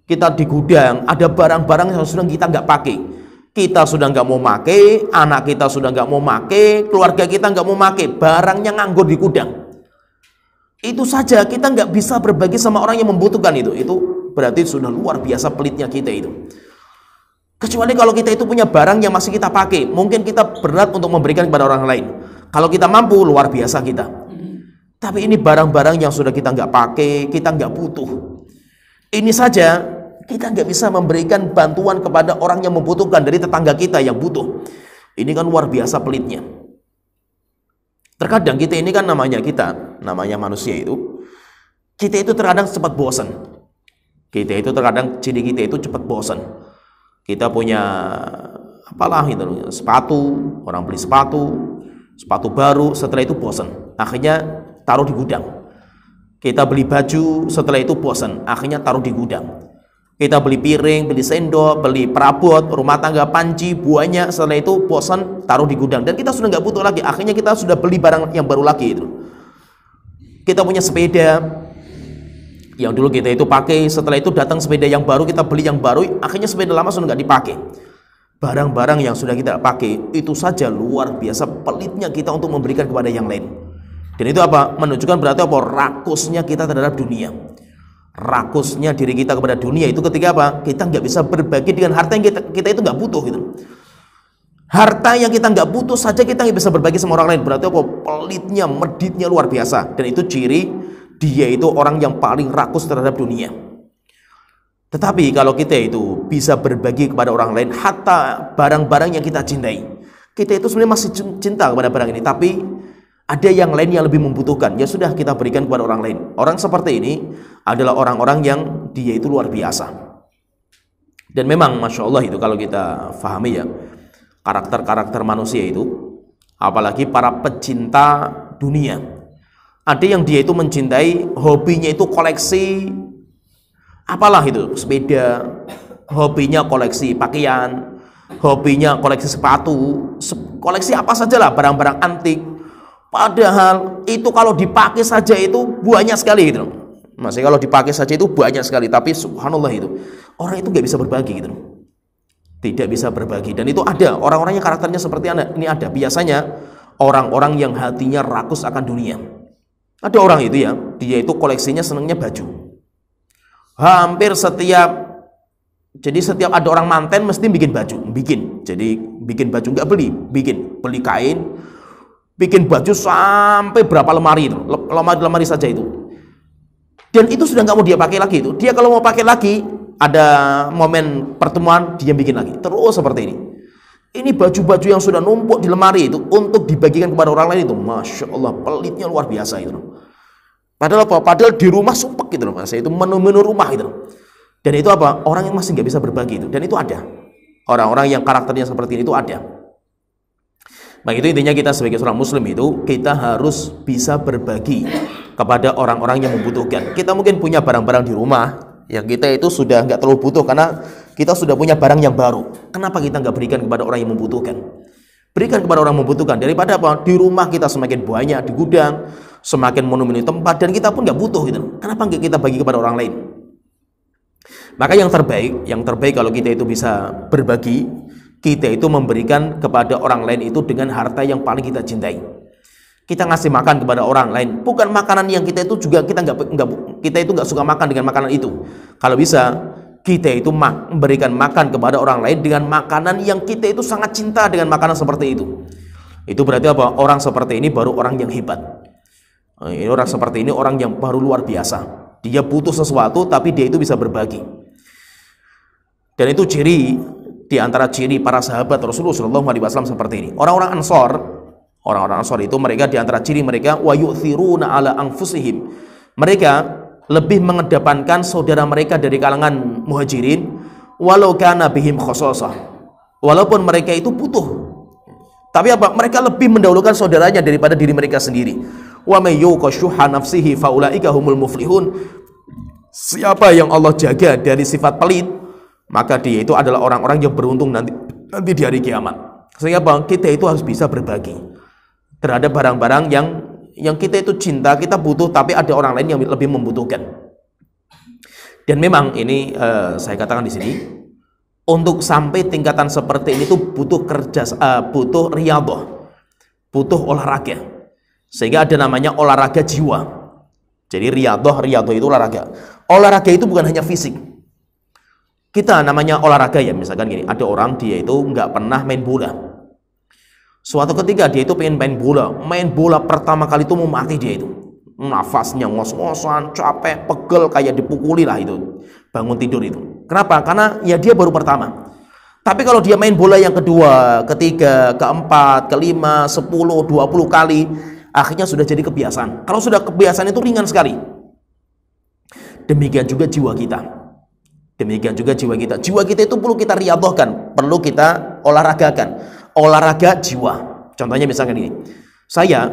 Kita di gudang ada barang-barang yang sudah kita nggak pakai, kita sudah nggak mau pakai, anak kita sudah nggak mau pakai, keluarga kita nggak mau pakai, barangnya nganggur di gudang. Itu saja kita nggak bisa berbagi sama orang yang membutuhkan itu berarti sudah luar biasa pelitnya kita itu. Kecuali kalau kita itu punya barang yang masih kita pakai, mungkin kita berat untuk memberikan kepada orang lain. Kalau kita mampu, luar biasa kita. Tapi ini barang-barang yang sudah kita nggak pakai, kita nggak butuh. Ini saja kita nggak bisa memberikan bantuan kepada orang yang membutuhkan dari tetangga kita yang butuh. Ini kan luar biasa pelitnya. Terkadang kita ini kan namanya manusia itu, kita itu terkadang cepat bosan. Kita itu terkadang ciri kita itu cepat bosan. Kita punya apalah itu, sepatu, orang beli sepatu baru, setelah itu bosan, akhirnya taruh di gudang. Kita beli baju, setelah itu bosan, akhirnya taruh di gudang. Kita beli piring, beli sendok, beli perabot rumah tangga, panci, buahnya, setelah itu bosan, taruh di gudang. Dan kita sudah nggak butuh lagi, akhirnya kita sudah beli barang yang baru lagi itu. Kita punya sepeda yang dulu kita itu pakai, setelah itu datang sepeda yang baru, kita beli yang baru, akhirnya sepeda lama sudah nggak dipakai. Barang-barang yang sudah kita pakai, itu saja luar biasa pelitnya kita untuk memberikan kepada yang lain. Dan itu apa? Menunjukkan berarti apa? Rakusnya kita terhadap dunia. Rakusnya diri kita kepada dunia itu ketika apa? Kita nggak bisa berbagi dengan harta yang kita itu nggak butuh gitu. Harta yang kita nggak butuh saja kita nggak bisa berbagi sama orang lain. Berarti apa? Pelitnya, meditnya luar biasa. Dan itu ciri dia itu orang yang paling rakus terhadap dunia. Tetapi kalau kita itu bisa berbagi kepada orang lain, hatta barang-barang yang kita cintai, kita itu sebenarnya masih cinta kepada barang ini, tapi ada yang lain yang lebih membutuhkan, ya sudah kita berikan kepada orang lain. Orang seperti ini adalah orang-orang yang dia itu luar biasa. Dan memang Masya Allah itu kalau kita fahami ya, karakter-karakter manusia itu, apalagi para pecinta dunia, ada yang dia itu mencintai, hobinya itu koleksi apalah itu, sepeda, hobinya koleksi pakaian, hobinya koleksi sepatu, koleksi apa sajalah barang-barang antik. Padahal itu kalau dipakai saja itu banyak sekali gitu. Masih kalau dipakai saja itu banyak sekali, tapi subhanallah itu orang itu nggak bisa berbagi gitu. Tidak bisa berbagi. Dan itu ada orang-orang yang karakternya seperti ini, ada biasanya orang-orang yang hatinya rakus akan dunia. Ada orang itu ya, dia itu koleksinya senangnya baju. Hampir setiap ada orang manten mesti bikin baju, Jadi bikin baju, nggak beli kain. Bikin baju sampai berapa lemari itu, lemari saja itu. Dan itu sudah nggak mau dia pakai lagi itu. Dia kalau mau pakai lagi, ada momen pertemuan dia bikin lagi. Terus seperti ini. Ini baju-baju yang sudah numpuk di lemari itu untuk dibagikan kepada orang lain itu, Masya Allah, pelitnya luar biasa itu. Padahal apa? Padahal di rumah sumpek gitu loh, Mas. Itu menu-menu rumah gitu. Dan itu apa? Orang yang masih nggak bisa berbagi itu. Dan itu ada. Orang-orang yang karakternya seperti ini itu ada. Nah itu intinya kita sebagai seorang muslim itu kita harus bisa berbagi kepada orang-orang yang membutuhkan. Kita mungkin punya barang-barang di rumah yang kita itu sudah nggak terlalu butuh karena kita sudah punya barang yang baru. Kenapa kita nggak berikan kepada orang yang membutuhkan? Berikan kepada orang yang membutuhkan, daripada apa? Di rumah kita semakin banyak, di gudang semakin memenuhi tempat dan kita pun nggak butuh gitu. Kenapa nggak kita bagi kepada orang lain? Maka yang terbaik kalau kita itu bisa berbagi, kita itu memberikan kepada orang lain itu dengan harta yang paling kita cintai. Kita ngasih makan kepada orang lain, bukan makanan yang kita itu juga kita nggak suka makan dengan makanan itu. Kalau bisa kita itu memberikan makan kepada orang lain dengan makanan yang kita itu sangat cinta dengan makanan seperti itu. Itu berarti apa? Orang seperti ini baru orang yang hebat. Orang seperti ini orang yang baru luar biasa. Dia butuh sesuatu tapi dia itu bisa berbagi. Dan itu di antara ciri para sahabat Rasulullah SAW seperti ini. Orang-orang Ansor itu mereka di antara ciri mereka wa yu'thiruna ala anfusihim. Mereka lebih mengedepankan saudara mereka dari kalangan muhajirin walau kana bihim khososah. walaupun mereka itu butuh. Tapi apa? Mereka lebih mendahulukan saudaranya daripada diri mereka sendiri. Wa may yuqa syuhha nafsihi faulaika humul muflihun. Siapa yang Allah jaga dari sifat pelit, maka dia itu adalah orang-orang yang beruntung nanti di hari kiamat. Sehingga kita itu harus bisa berbagi terhadap barang-barang yang kita itu cinta, kita butuh, tapi ada orang lain yang lebih membutuhkan. Dan memang ini saya katakan di sini, untuk sampai tingkatan seperti ini tuh butuh butuh riyadhah, butuh olahraga. Sehingga ada namanya olahraga jiwa. Jadi riyadhah itu olahraga. Olahraga itu bukan hanya fisik. Kita namanya olahraga ya, misalkan gini, ada orang dia itu nggak pernah main bola. Suatu ketika dia itu pengen main bola pertama kali itu mau mati dia itu. Nafasnya ngos-ngosan, capek, pegel, kayak dipukuli lah itu. Bangun tidur itu. Kenapa? Karena ya dia baru pertama. Tapi kalau dia main bola yang kedua, ketiga, keempat, kelima, 10, 20 kali, akhirnya sudah jadi kebiasaan. Kalau sudah kebiasaan itu ringan sekali. Demikian juga jiwa kita. Jiwa kita itu perlu kita riyadhahkan, perlu kita olahragakan. Olahraga jiwa. Contohnya misalkan ini. Saya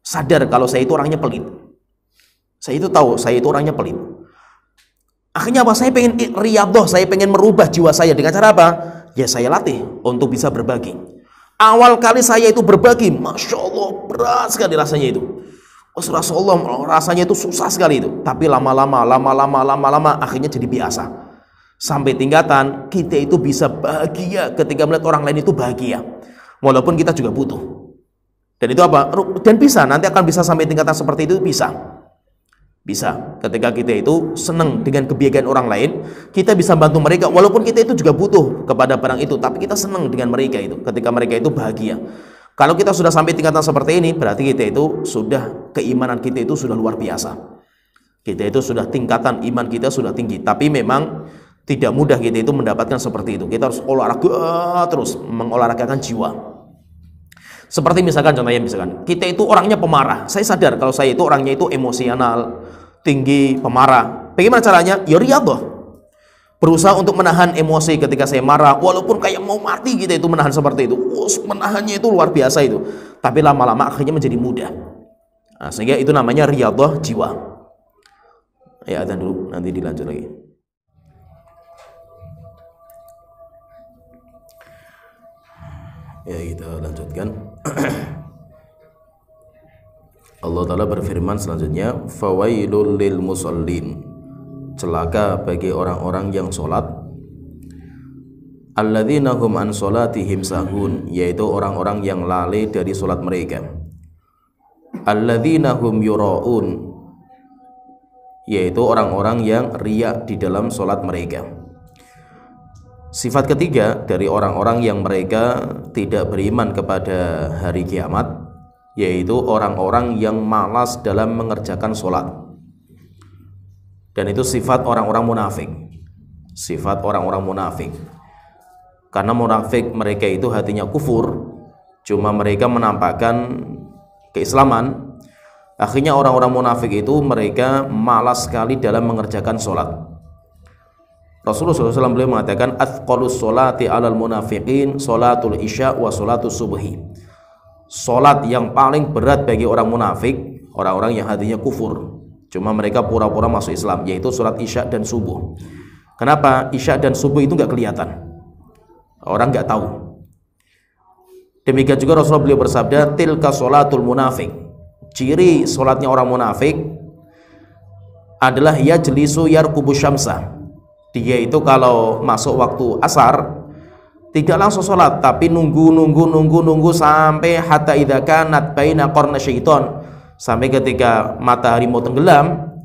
sadar kalau saya itu orangnya pelit. Saya itu tahu saya itu orangnya pelit. Akhirnya apa? Saya pengen riyadhah, saya pengen merubah jiwa saya dengan cara apa? Ya saya latih untuk bisa berbagi. Awal kali saya itu berbagi, Masya Allah, berat sekali rasanya itu. Rasulullah rasanya itu susah sekali itu. Tapi lama-lama akhirnya jadi biasa. Sampai tingkatan kita itu bisa bahagia ketika melihat orang lain itu bahagia. Walaupun kita juga butuh. Dan itu apa? Dan bisa, nanti akan bisa sampai tingkatan seperti itu, bisa. Ketika kita itu senang dengan kebahagiaan orang lain, kita bisa bantu mereka walaupun kita itu juga butuh kepada barang itu, tapi kita senang dengan mereka itu ketika mereka itu bahagia. Kalau kita sudah sampai tingkatan seperti ini, berarti kita itu sudah, keimanan kita itu sudah luar biasa. Kita itu sudah, tingkatan iman kita sudah tinggi. Tapi memang tidak mudah kita itu mendapatkan seperti itu. Kita harus olahraga terus, mengolahragakan jiwa. Seperti misalkan contohnya, misalkan kita itu orangnya pemarah. Saya sadar kalau saya itu orangnya itu emosional, tinggi, pemarah. Bagaimana caranya? Ya riyadhah. Berusaha untuk menahan emosi ketika saya marah, walaupun kayak mau mati kita itu menahan seperti itu. Menahannya itu luar biasa itu. Tapi lama-lama akhirnya menjadi mudah. Nah, sehingga itu namanya riyadhah jiwa. Ya, adzan dulu, nanti dilanjut lagi. Ya, kita lanjutkan. Allah Ta'ala berfirman selanjutnya, fawailul lil musallin, celaka bagi orang-orang yang sholat, alladzina hum an sholatihim sahun, yaitu orang-orang yang lalai dari sholat mereka, alladzina hum yura'un, yaitu orang-orang yang riya di dalam sholat mereka. Sifat ketiga dari orang-orang yang mereka tidak beriman kepada hari kiamat, yaitu orang-orang yang malas dalam mengerjakan sholat. Dan itu sifat orang-orang munafik. Sifat orang-orang munafik. Karena munafik mereka itu hatinya kufur, cuma mereka menampakkan keislaman. Akhirnya orang-orang munafik itu mereka malas sekali dalam mengerjakan sholat. Rasulullah SAW beliau mengatakan, athqalus sholati alal munafiqin sholatul isya wa sholatus subhi. Sholat yang paling berat bagi orang munafik, orang-orang yang hatinya kufur, cuma mereka pura-pura masuk Islam, yaitu sholat isya dan subuh. Kenapa? Isya dan subuh itu nggak kelihatan, orang nggak tahu. Demikian juga Rasulullah beliau bersabda, tilka sholatul munafik. Ciri sholatnya orang munafik adalah yajlisu yarkubu syamsa. Dia itu kalau masuk waktu asar tidak langsung sholat, tapi nunggu sampai hatta idza kanat baina qarna syaiton, sampai ketika matahari mau tenggelam,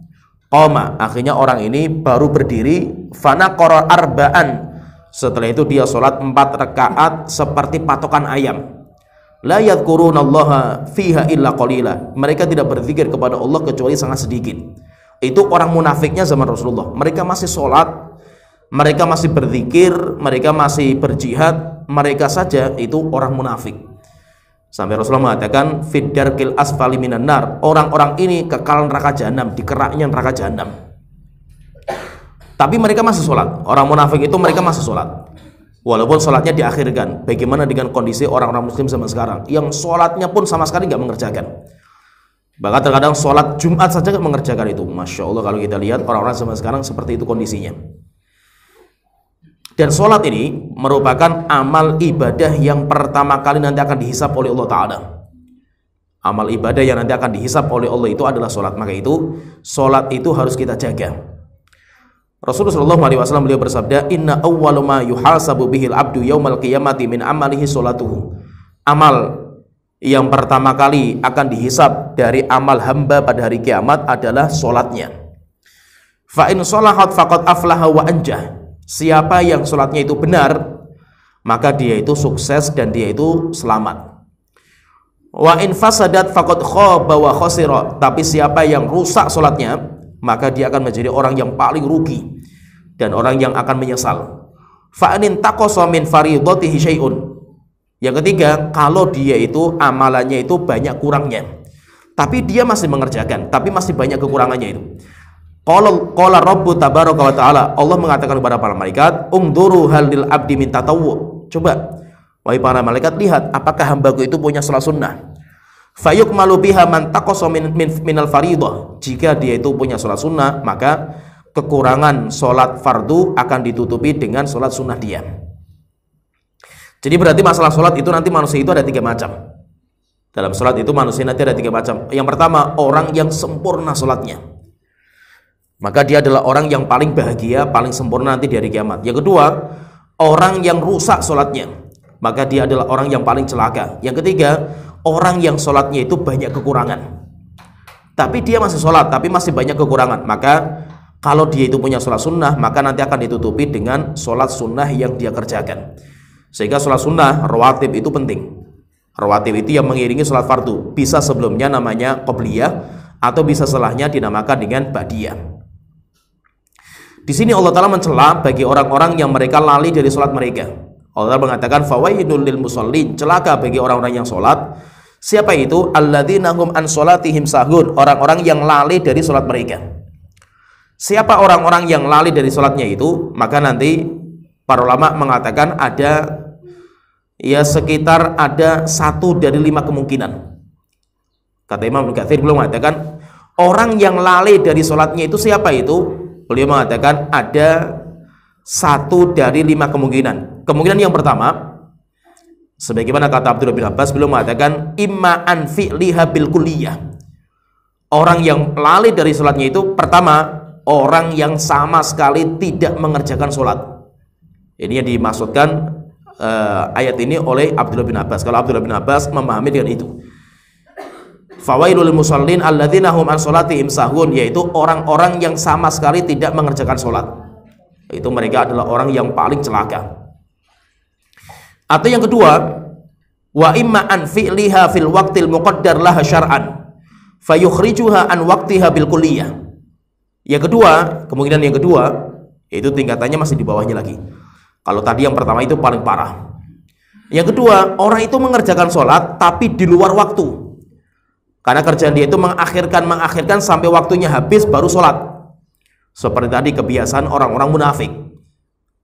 qoma, akhirnya orang ini baru berdiri, fanaqara arba'an, setelah itu dia sholat 4 rakaat seperti patokan ayam. La yadhkurunallaha fiha illa qalila, mereka tidak berzikir kepada Allah kecuali sangat sedikit. Itu orang munafiknya zaman Rasulullah. Mereka masih sholat, mereka masih berzikir, mereka masih berjihad, mereka saja itu orang munafik. Sampai Rasulullah mengatakan, fid darkil asfali minan nar, orang-orang ini kekal neraka jahanam, di keraknya neraka jahanam. Tapi mereka masih sholat. Orang munafik itu mereka masih sholat. Walaupun sholatnya diakhirkan. Bagaimana dengan kondisi orang-orang muslim zaman sekarang yang sholatnya pun sama sekali nggak mengerjakan? Bahkan terkadang sholat Jumat saja nggak mengerjakan itu. Masya Allah, kalau kita lihat orang-orang zaman sekarang seperti itu kondisinya. Dan sholat ini merupakan amal ibadah yang pertama kali nanti akan dihisab oleh Allah Ta'ala. Amal ibadah yang nanti akan dihisab oleh Allah itu adalah sholat. Maka itu sholat itu harus kita jaga. Rasulullah SAW beliau bersabda, Inna awwalu ma yuhasabu bihil abdu yaumal qiyamati min amalihi sholatuhu. Amal yang pertama kali akan dihisab dari amal hamba pada hari kiamat adalah sholatnya. Fa in sholahat faqad aflaha wa anjah. Siapa yang sholatnya itu benar, maka dia itu sukses dan dia itu selamat. Wa in fasadat faqad khaba wa khasira. Tapi siapa yang rusak sholatnya, maka dia akan menjadi orang yang paling rugi dan orang yang akan menyesal. Fa in taqasa min faridatihi syai'un. Yang ketiga, kalau dia itu amalannya itu banyak kurangnya, tapi dia masih mengerjakan, tapi masih banyak kekurangannya itu. Qala Rabbu tabaraka wa ta'ala, Allah mengatakan kepada para malaikat, ungduru hal lil abdi min tatawwu. Coba, wahai para malaikat, lihat apakah hambaku itu punya salat sunnah. Fayukmalu biha man taqasa minal faridah. Jika dia itu punya salat sunnah, maka kekurangan salat fardu akan ditutupi dengan salat sunnah dia. Jadi berarti masalah salat itu nanti manusia itu ada 3 macam. Dalam salat itu manusia nanti ada 3 macam. Yang pertama, orang yang sempurna salatnya, maka dia adalah orang yang paling bahagia, paling sempurna nanti di hari kiamat. Yang kedua, orang yang rusak sholatnya, maka dia adalah orang yang paling celaka. Yang ketiga, orang yang sholatnya itu banyak kekurangan, tapi dia masih sholat, tapi masih banyak kekurangan. Maka kalau dia itu punya sholat sunnah, maka nanti akan ditutupi dengan sholat sunnah yang dia kerjakan. Sehingga sholat sunnah, rawatib itu penting. Rawatib itu yang mengiringi sholat fardu. Bisa sebelumnya namanya qobliyah, atau bisa setelahnya dinamakan dengan ba'diyah. Di sini Allah Ta'ala mencela bagi orang-orang yang mereka lali dari sholat mereka. Allah Ta'ala mengatakan, fawailul lil musallin, celaka bagi orang-orang yang sholat. Siapa itu? Alladzina hum an sholatihim sahun, orang-orang yang lali dari sholat mereka. Siapa orang-orang yang lali dari sholatnya itu? Maka nanti para ulama mengatakan ada sekitar 1 dari 5 kemungkinan. Kata Imam Ibnu Katsir belum mengatakan orang yang lali dari sholatnya itu siapa itu? Beliau mengatakan ada 1 dari 5 kemungkinan. Kemungkinan yang pertama, sebagaimana kata Abdullah bin Abbas, beliau mengatakan imma an fi'liha bil kulliyah. Orang yang lali dari sholatnya itu pertama, orang yang sama sekali tidak mengerjakan sholat. Ini yang dimaksudkan ayat ini oleh Abdullah bin Abbas. Kalau Abdullah bin Abbas memahami dengan itu, fawailul musallin alladzina hum an sholatihim sahun, yaitu orang-orang yang sama sekali tidak mengerjakan sholat. Itu mereka adalah orang yang paling celaka. Atau yang kedua, wa imma an fi'liha fil waqtil muqaddar laha syar'an fayukhrijuha an waqtiha bil kulliyah. Yang kedua, kemungkinan yang kedua, yaitu tingkatannya masih di bawahnya lagi. Kalau tadi yang pertama itu paling parah. Yang kedua, orang itu mengerjakan sholat tapi di luar waktu. Karena kerjaan dia itu mengakhirkan sampai waktunya habis baru sholat. Seperti tadi kebiasaan orang-orang munafik.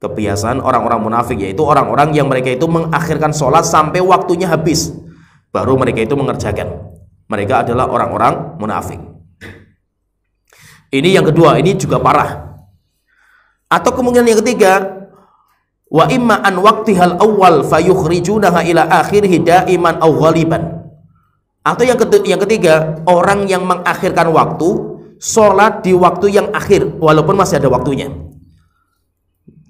Kebiasaan orang-orang munafik yaitu orang-orang yang mereka itu mengakhirkan sholat sampai waktunya habis baru mereka itu mengerjakan. Mereka adalah orang-orang munafik. Ini yang kedua, ini juga parah. Atau kemungkinan yang ketiga, wa imma an waqtihal awwal fayukhrijunaha ila akhirih daiman aw ghaliban. Atau yang ketiga, orang yang mengakhirkan waktu, sholat di waktu yang akhir walaupun masih ada waktunya.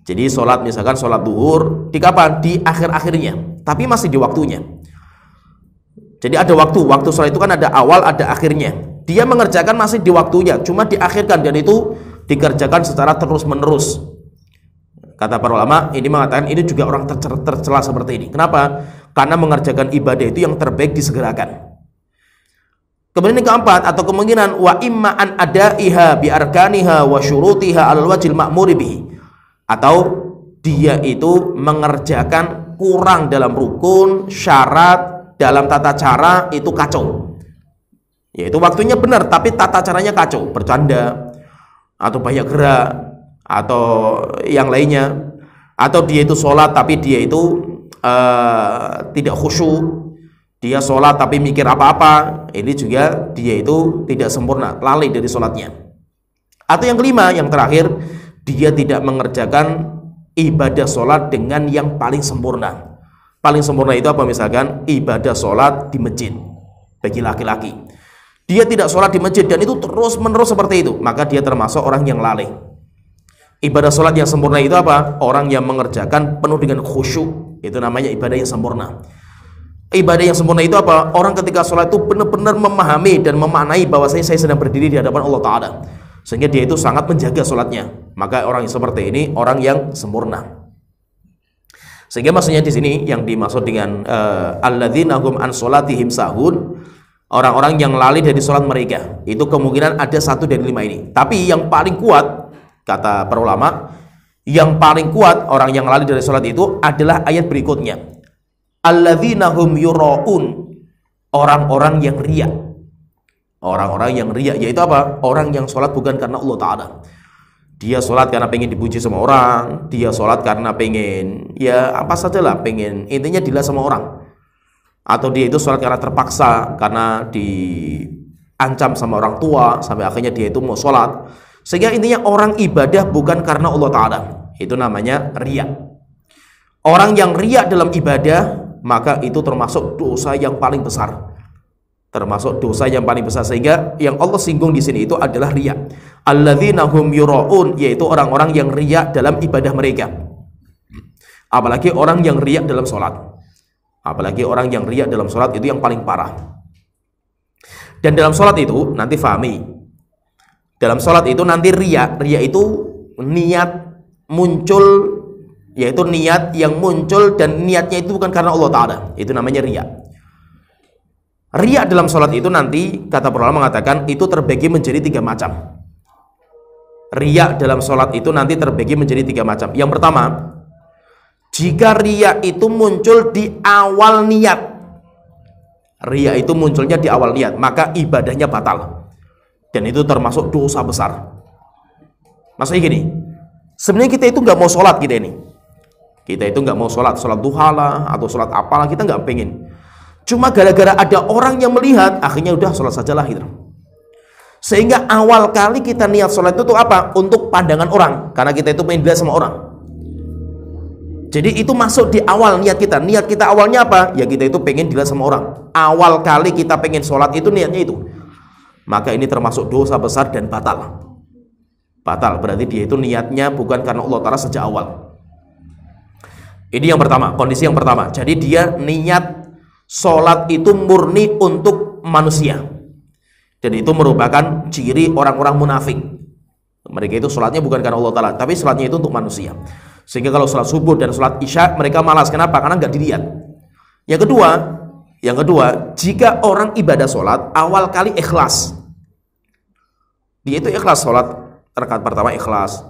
Jadi sholat, misalkan sholat duhur di kapan? Di akhir-akhirnya, tapi masih di waktunya. Jadi ada waktu sholat itu kan ada awal, ada akhirnya. Dia mengerjakan masih di waktunya, cuma diakhirkan, dan itu dikerjakan secara terus-menerus. Kata para ulama, ini mengatakan ini juga orang tercela seperti ini. Kenapa? Karena mengerjakan ibadah itu yang terbaik disegerakan. Kemudian yang keempat, atau kemungkinan wa imma an adaiha bi arkaniha wa syurutiha alal wajhil ma'muri bihi. Atau dia itu mengerjakan kurang dalam rukun, syarat, dalam tata cara itu kacau. Yaitu waktunya benar tapi tata caranya kacau, bercanda atau banyak gerak atau yang lainnya, Atau dia itu sholat tapi dia itu tidak khusyuk, dia sholat tapi mikir apa-apa, ini juga dia itu tidak sempurna, lalai dari sholatnya. Atau yang kelima, yang terakhir, dia tidak mengerjakan ibadah sholat dengan yang paling sempurna. Paling sempurna itu apa? Misalkan ibadah sholat di masjid bagi laki-laki, dia tidak sholat di masjid dan itu terus menerus seperti itu, maka dia termasuk orang yang lalai. Ibadah sholat yang sempurna itu apa? Orang yang mengerjakan penuh dengan khusyuk, itu namanya ibadah yang sempurna. Ibadah yang sempurna itu apa? Orang ketika sholat itu benar-benar memahami dan memaknai bahwasanya saya sedang berdiri di hadapan Allah Ta'ala, sehingga dia itu sangat menjaga sholatnya. Maka orang yang seperti ini orang yang sempurna. Sehingga maksudnya di sini yang dimaksud dengan alladzina hum an sholatihim sahun, orang-orang yang lalai dari sholat mereka, itu kemungkinan ada satu dari 5 ini. Tapi yang paling kuat, kata para ulama, yang paling kuat orang yang lalai dari sholat itu adalah ayat berikutnya, alladzina hum yura'un, orang-orang yang riya. Orang-orang yang riya yaitu apa? Orang yang sholat bukan karena Allah Ta'ala. Dia sholat karena pengen dipuji sama orang, dia sholat karena pengen ya apa sajalah, pengen intinya dilihat sama orang. Atau dia itu sholat karena terpaksa, karena diancam sama orang tua sampai akhirnya dia itu mau sholat. Sehingga intinya orang ibadah bukan karena Allah Ta'ala, itu namanya riya. Orang yang riya dalam ibadah, maka itu termasuk dosa yang paling besar. Termasuk dosa yang paling besar. Sehingga yang Allah singgung di sini itu adalah riya. Alladzina hum yura'un, yaitu orang-orang yang riya dalam ibadah mereka. Apalagi orang yang riya dalam sholat. Apalagi orang yang riya dalam sholat itu yang paling parah. Dan dalam sholat itu nanti fahami, dalam sholat itu nanti riya itu niat muncul, yaitu niat yang muncul dan niatnya itu bukan karena Allah Ta'ala, itu namanya riya. Riya dalam sholat itu nanti kata para ulama mengatakan itu terbagi menjadi 3 macam. Riya dalam sholat itu nanti terbagi menjadi 3 macam. Yang pertama, jika riya itu muncul di awal niat, riya itu munculnya di awal niat, maka ibadahnya batal. Dan itu termasuk dosa besar. Maksudnya gini, sebenarnya kita itu nggak mau sholat, kita itu nggak mau sholat duha lah atau sholat apalah, kita nggak pengen. Cuma gara-gara ada orang yang melihat, akhirnya udah sholat sajalah gitu. Sehingga awal kali kita niat sholat itu apa? Untuk pandangan orang, karena kita itu pengen dilihat sama orang. Jadi itu masuk di awal niat kita. Niat kita awalnya apa? Ya kita itu pengen dilihat sama orang. Awal kali kita pengen sholat itu niatnya itu. Maka ini termasuk dosa besar dan batal. Batal, berarti dia itu niatnya bukan karena Allah Ta'ala sejak awal. Ini yang pertama, kondisi yang pertama. Jadi dia niat sholat itu murni untuk manusia. Dan itu merupakan ciri orang-orang munafik. Mereka itu sholatnya bukan karena Allah Ta'ala, tapi sholatnya itu untuk manusia. Sehingga kalau sholat subuh dan sholat isya mereka malas. Kenapa? Karena nggak dilihat. Yang kedua, jika orang ibadah sholat awal kali ikhlas, dia itu ikhlas sholat rakaat pertama ikhlas.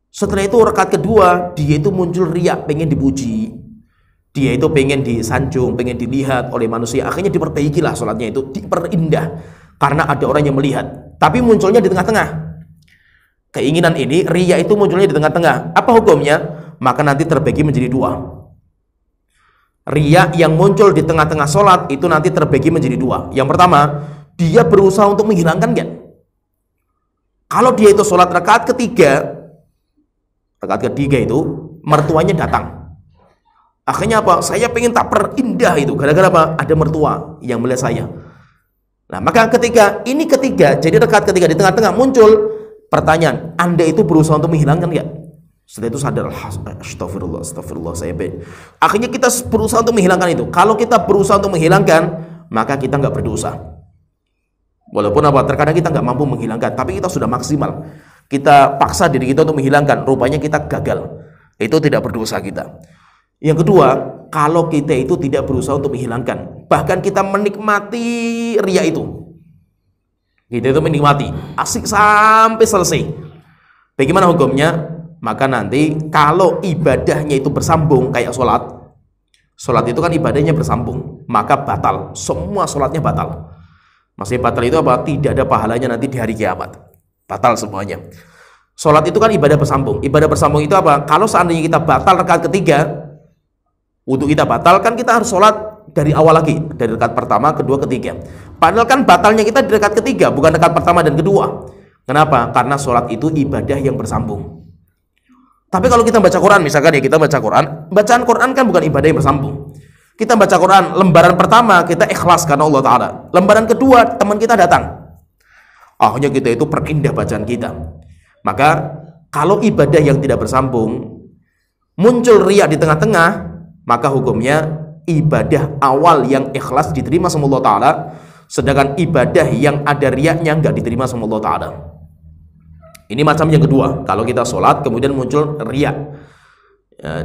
Setelah itu rakaat kedua dia itu muncul riya, pengen dipuji, dia itu pengen disanjung, pengen dilihat oleh manusia. Akhirnya diperbaikilah sholatnya itu, diperindah karena ada orang yang melihat. Tapi munculnya di tengah-tengah. Keinginan ini, riya itu munculnya di tengah-tengah. Apa hukumnya? Maka nanti terbagi menjadi 2. Riya yang muncul di tengah-tengah sholat itu nanti terbagi menjadi 2. Yang pertama, dia berusaha untuk menghilangkan kan? Kalau dia itu sholat rakaat ketiga itu mertuanya datang. Akhirnya apa? Saya pengen tak perindah itu. Gara-gara apa? Ada mertua yang melihat saya. Nah, maka ketika jadi rakaat ketiga di tengah-tengah muncul pertanyaan, Anda itu berusaha untuk menghilangkan enggak? Setelah itu sadar, astagfirullah, saya ben. Akhirnya kita berusaha untuk menghilangkan itu. Kalau kita berusaha untuk menghilangkan, maka kita nggak berdosa. Walaupun apa? Terkadang kita nggak mampu menghilangkan, tapi kita sudah maksimal. Kita paksa diri kita untuk menghilangkan, rupanya kita gagal. Itu tidak berdosa kita. Yang kedua, kalau kita itu tidak berusaha untuk menghilangkan, bahkan kita menikmati riya itu. Kita itu menikmati, asik sampai selesai. Bagaimana hukumnya? Maka nanti kalau ibadahnya itu bersambung kayak sholat itu kan ibadahnya bersambung, maka batal, semua sholatnya batal. Maksudnya batal itu apa? Tidak ada pahalanya nanti di hari kiamat, batal semuanya. Sholat itu kan ibadah bersambung. Ibadah bersambung itu apa? Kalau seandainya kita batal rakaat ketiga, wudu kita batal, kan kita harus sholat dari awal lagi, dari rakaat pertama, kedua, ketiga. Padahal kan batalnya kita di rakaat ketiga, bukan rakaat pertama dan kedua. Kenapa? Karena sholat itu ibadah yang bersambung. Tapi kalau kita baca Quran, misalkan ya kita baca Quran, bacaan Quran kan bukan ibadah yang bersambung. Kita baca Quran, lembaran pertama kita ikhlas karena Allah Ta'ala. Lembaran kedua, teman kita datang. Akhirnya kita itu perindah bacaan kita. Maka kalau ibadah yang tidak bersambung muncul riya di tengah-tengah, maka hukumnya ibadah awal yang ikhlas diterima sama Allah Ta'ala, sedangkan ibadah yang ada riyanya nggak diterima sama Allah Ta'ala. Ini macam yang kedua, kalau kita sholat kemudian muncul riya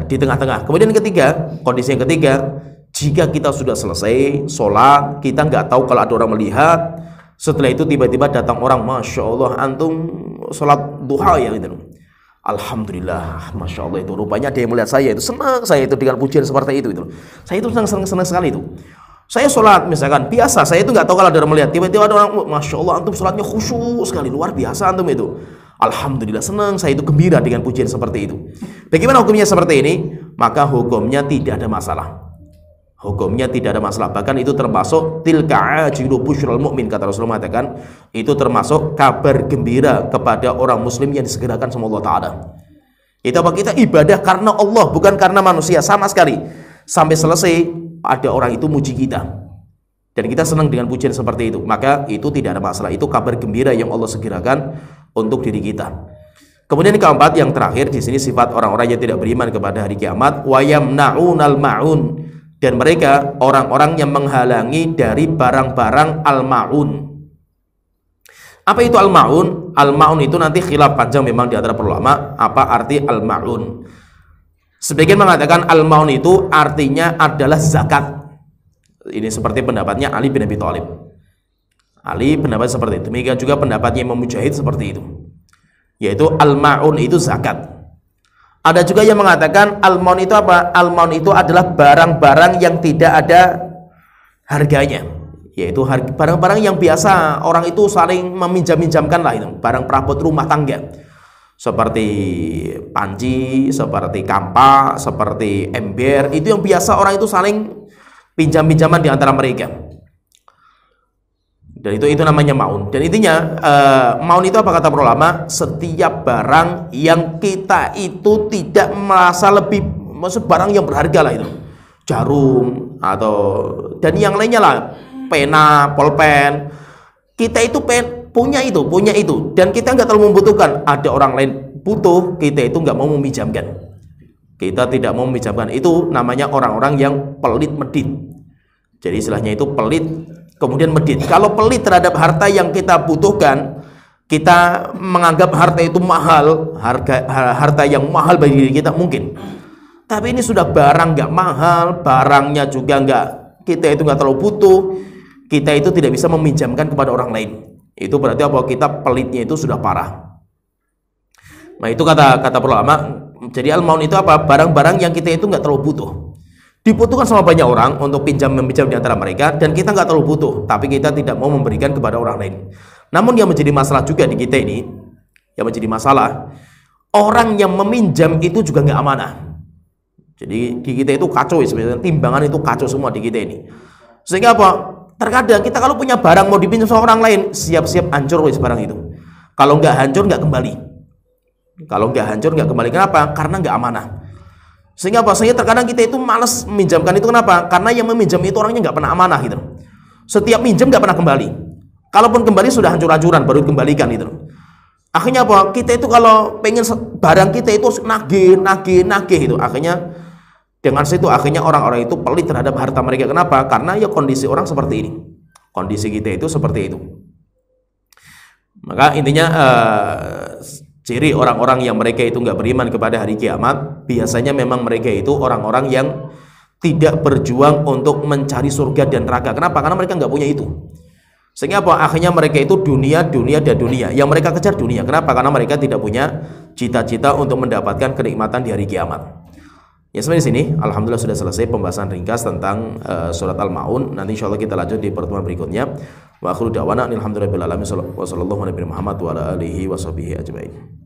di tengah-tengah. Kemudian yang ketiga, kondisi yang ketiga, jika kita sudah selesai sholat, kita nggak tahu kalau ada orang melihat, setelah itu tiba-tiba datang orang, Masya Allah antum sholat duha ya gitu. Alhamdulillah, Masya Allah itu rupanya ada yang melihat saya, itu senang saya itu dengan pujian seperti itu. Saya itu senang sekali itu. Saya sholat misalkan biasa, saya itu nggak tahu kalau ada orang melihat, tiba-tiba ada orang, Masya Allah antum sholatnya khusyuk sekali, luar biasa antum itu. Alhamdulillah, senang saya itu, gembira dengan pujian seperti itu. Bagaimana hukumnya seperti ini? Maka hukumnya tidak ada masalah. Hukumnya tidak ada masalah. Bahkan itu termasuk tilka ajilu busyral mu'min, kata Rasulullah mengatakan, itu termasuk kabar gembira kepada orang muslim yang disegerakan sama Allah Ta'ala. Itu apa? Kita ibadah karena Allah, bukan karena manusia sama sekali. Sampai selesai ada orang itu muji kita, dan kita senang dengan pujian seperti itu, maka itu tidak ada masalah. Itu kabar gembira yang Allah segerakan untuk diri kita. Kemudian yang keempat, yang terakhir di sini sifat orang-orang yang tidak beriman kepada hari kiamat, wa yamna'unal ma'un, dan mereka orang-orang yang menghalangi dari barang-barang al-ma'un. Apa itu al-ma'un? Al-ma'un itu nanti khilaf panjang memang di antara para ulama, apa arti al-ma'un. Sebagian mengatakan al-ma'un itu artinya adalah zakat. Ini seperti pendapatnya Ali bin Abi Thalib. Ali pendapat seperti itu. Demikian juga pendapatnya Imam Mujahid seperti itu, yaitu al-ma'un itu zakat. Ada juga yang mengatakan al-maun itu apa? Al-maun itu adalah barang-barang yang tidak ada harganya, yaitu barang-barang yang biasa orang itu saling meminjam-minjamkan lah, itu barang perabot rumah tangga seperti panci, seperti kampak, seperti ember, itu yang biasa orang itu saling pinjam-pinjaman di antara mereka. Dan itu namanya maun. Dan intinya maun itu apa kata para ulama? Setiap barang yang kita itu tidak merasa lebih, maksud barang yang berharga lah itu, jarum atau dan yang lainnya lah, pena, pulpen. Kita itu punya itu, dan kita nggak terlalu membutuhkan. Ada orang lain butuh, kita itu nggak mau meminjamkan. Kita tidak mau meminjamkan. Itu namanya orang-orang yang pelit medit. Jadi istilahnya itu pelit kemudian medit. Kalau pelit terhadap harta yang kita butuhkan, kita menganggap harta itu mahal, harta yang mahal bagi diri kita mungkin. Tapi ini sudah barang nggak mahal, barangnya juga nggak, kita itu nggak terlalu butuh, kita itu tidak bisa meminjamkan kepada orang lain. Itu berarti apa? Kita pelitnya itu sudah parah. Nah itu kata para ulama. Jadi al-maun itu apa? Barang-barang yang kita itu nggak terlalu butuh, dibutuhkan sama banyak orang untuk meminjam di antara mereka, dan kita nggak terlalu butuh, tapi kita tidak mau memberikan kepada orang lain. Namun yang menjadi masalah juga di kita ini, yang menjadi masalah, orang yang meminjam itu juga nggak amanah. Jadi di kita itu kacau, sebenarnya timbangan itu kacau semua di kita ini. Sehingga apa? Terkadang kita kalau punya barang mau dipinjam sama orang lain, siap-siap hancur wis barang itu. Kalau nggak hancur nggak kembali. Kalau nggak hancur nggak kembali. Kenapa? Karena nggak amanah. Sehingga apa? Sehingga terkadang kita itu malas meminjamkan itu. Kenapa? Karena yang meminjam itu orangnya nggak pernah amanah gitu. Setiap minjam nggak pernah kembali. Kalaupun kembali sudah hancur-hancuran baru dikembalikan gitu. Akhirnya apa? Kita itu kalau pengen barang kita itu nagih gitu. Akhirnya dengan situ akhirnya orang-orang itu pelit terhadap harta mereka. Kenapa? Karena ya kondisi orang seperti ini. Kondisi kita itu seperti itu. Maka intinya ciri orang-orang yang mereka itu nggak beriman kepada hari kiamat, biasanya memang mereka itu orang-orang yang tidak berjuang untuk mencari surga dan neraka. Kenapa? Karena mereka nggak punya itu. Sehingga apa? Akhirnya mereka itu dunia dan dunia. Yang mereka kejar dunia. Kenapa? Karena mereka tidak punya cita-cita untuk mendapatkan kenikmatan di hari kiamat. Ya sampai di sini, alhamdulillah sudah selesai pembahasan ringkas tentang surat Al-Maun. Nanti insyaallah kita lanjut di pertemuan berikutnya. Wa akhiru da'wana alhamdulillahirabbil alamin. Wassallallahu ala nabiyina Muhammad wa ala alihi washabihi ajmain.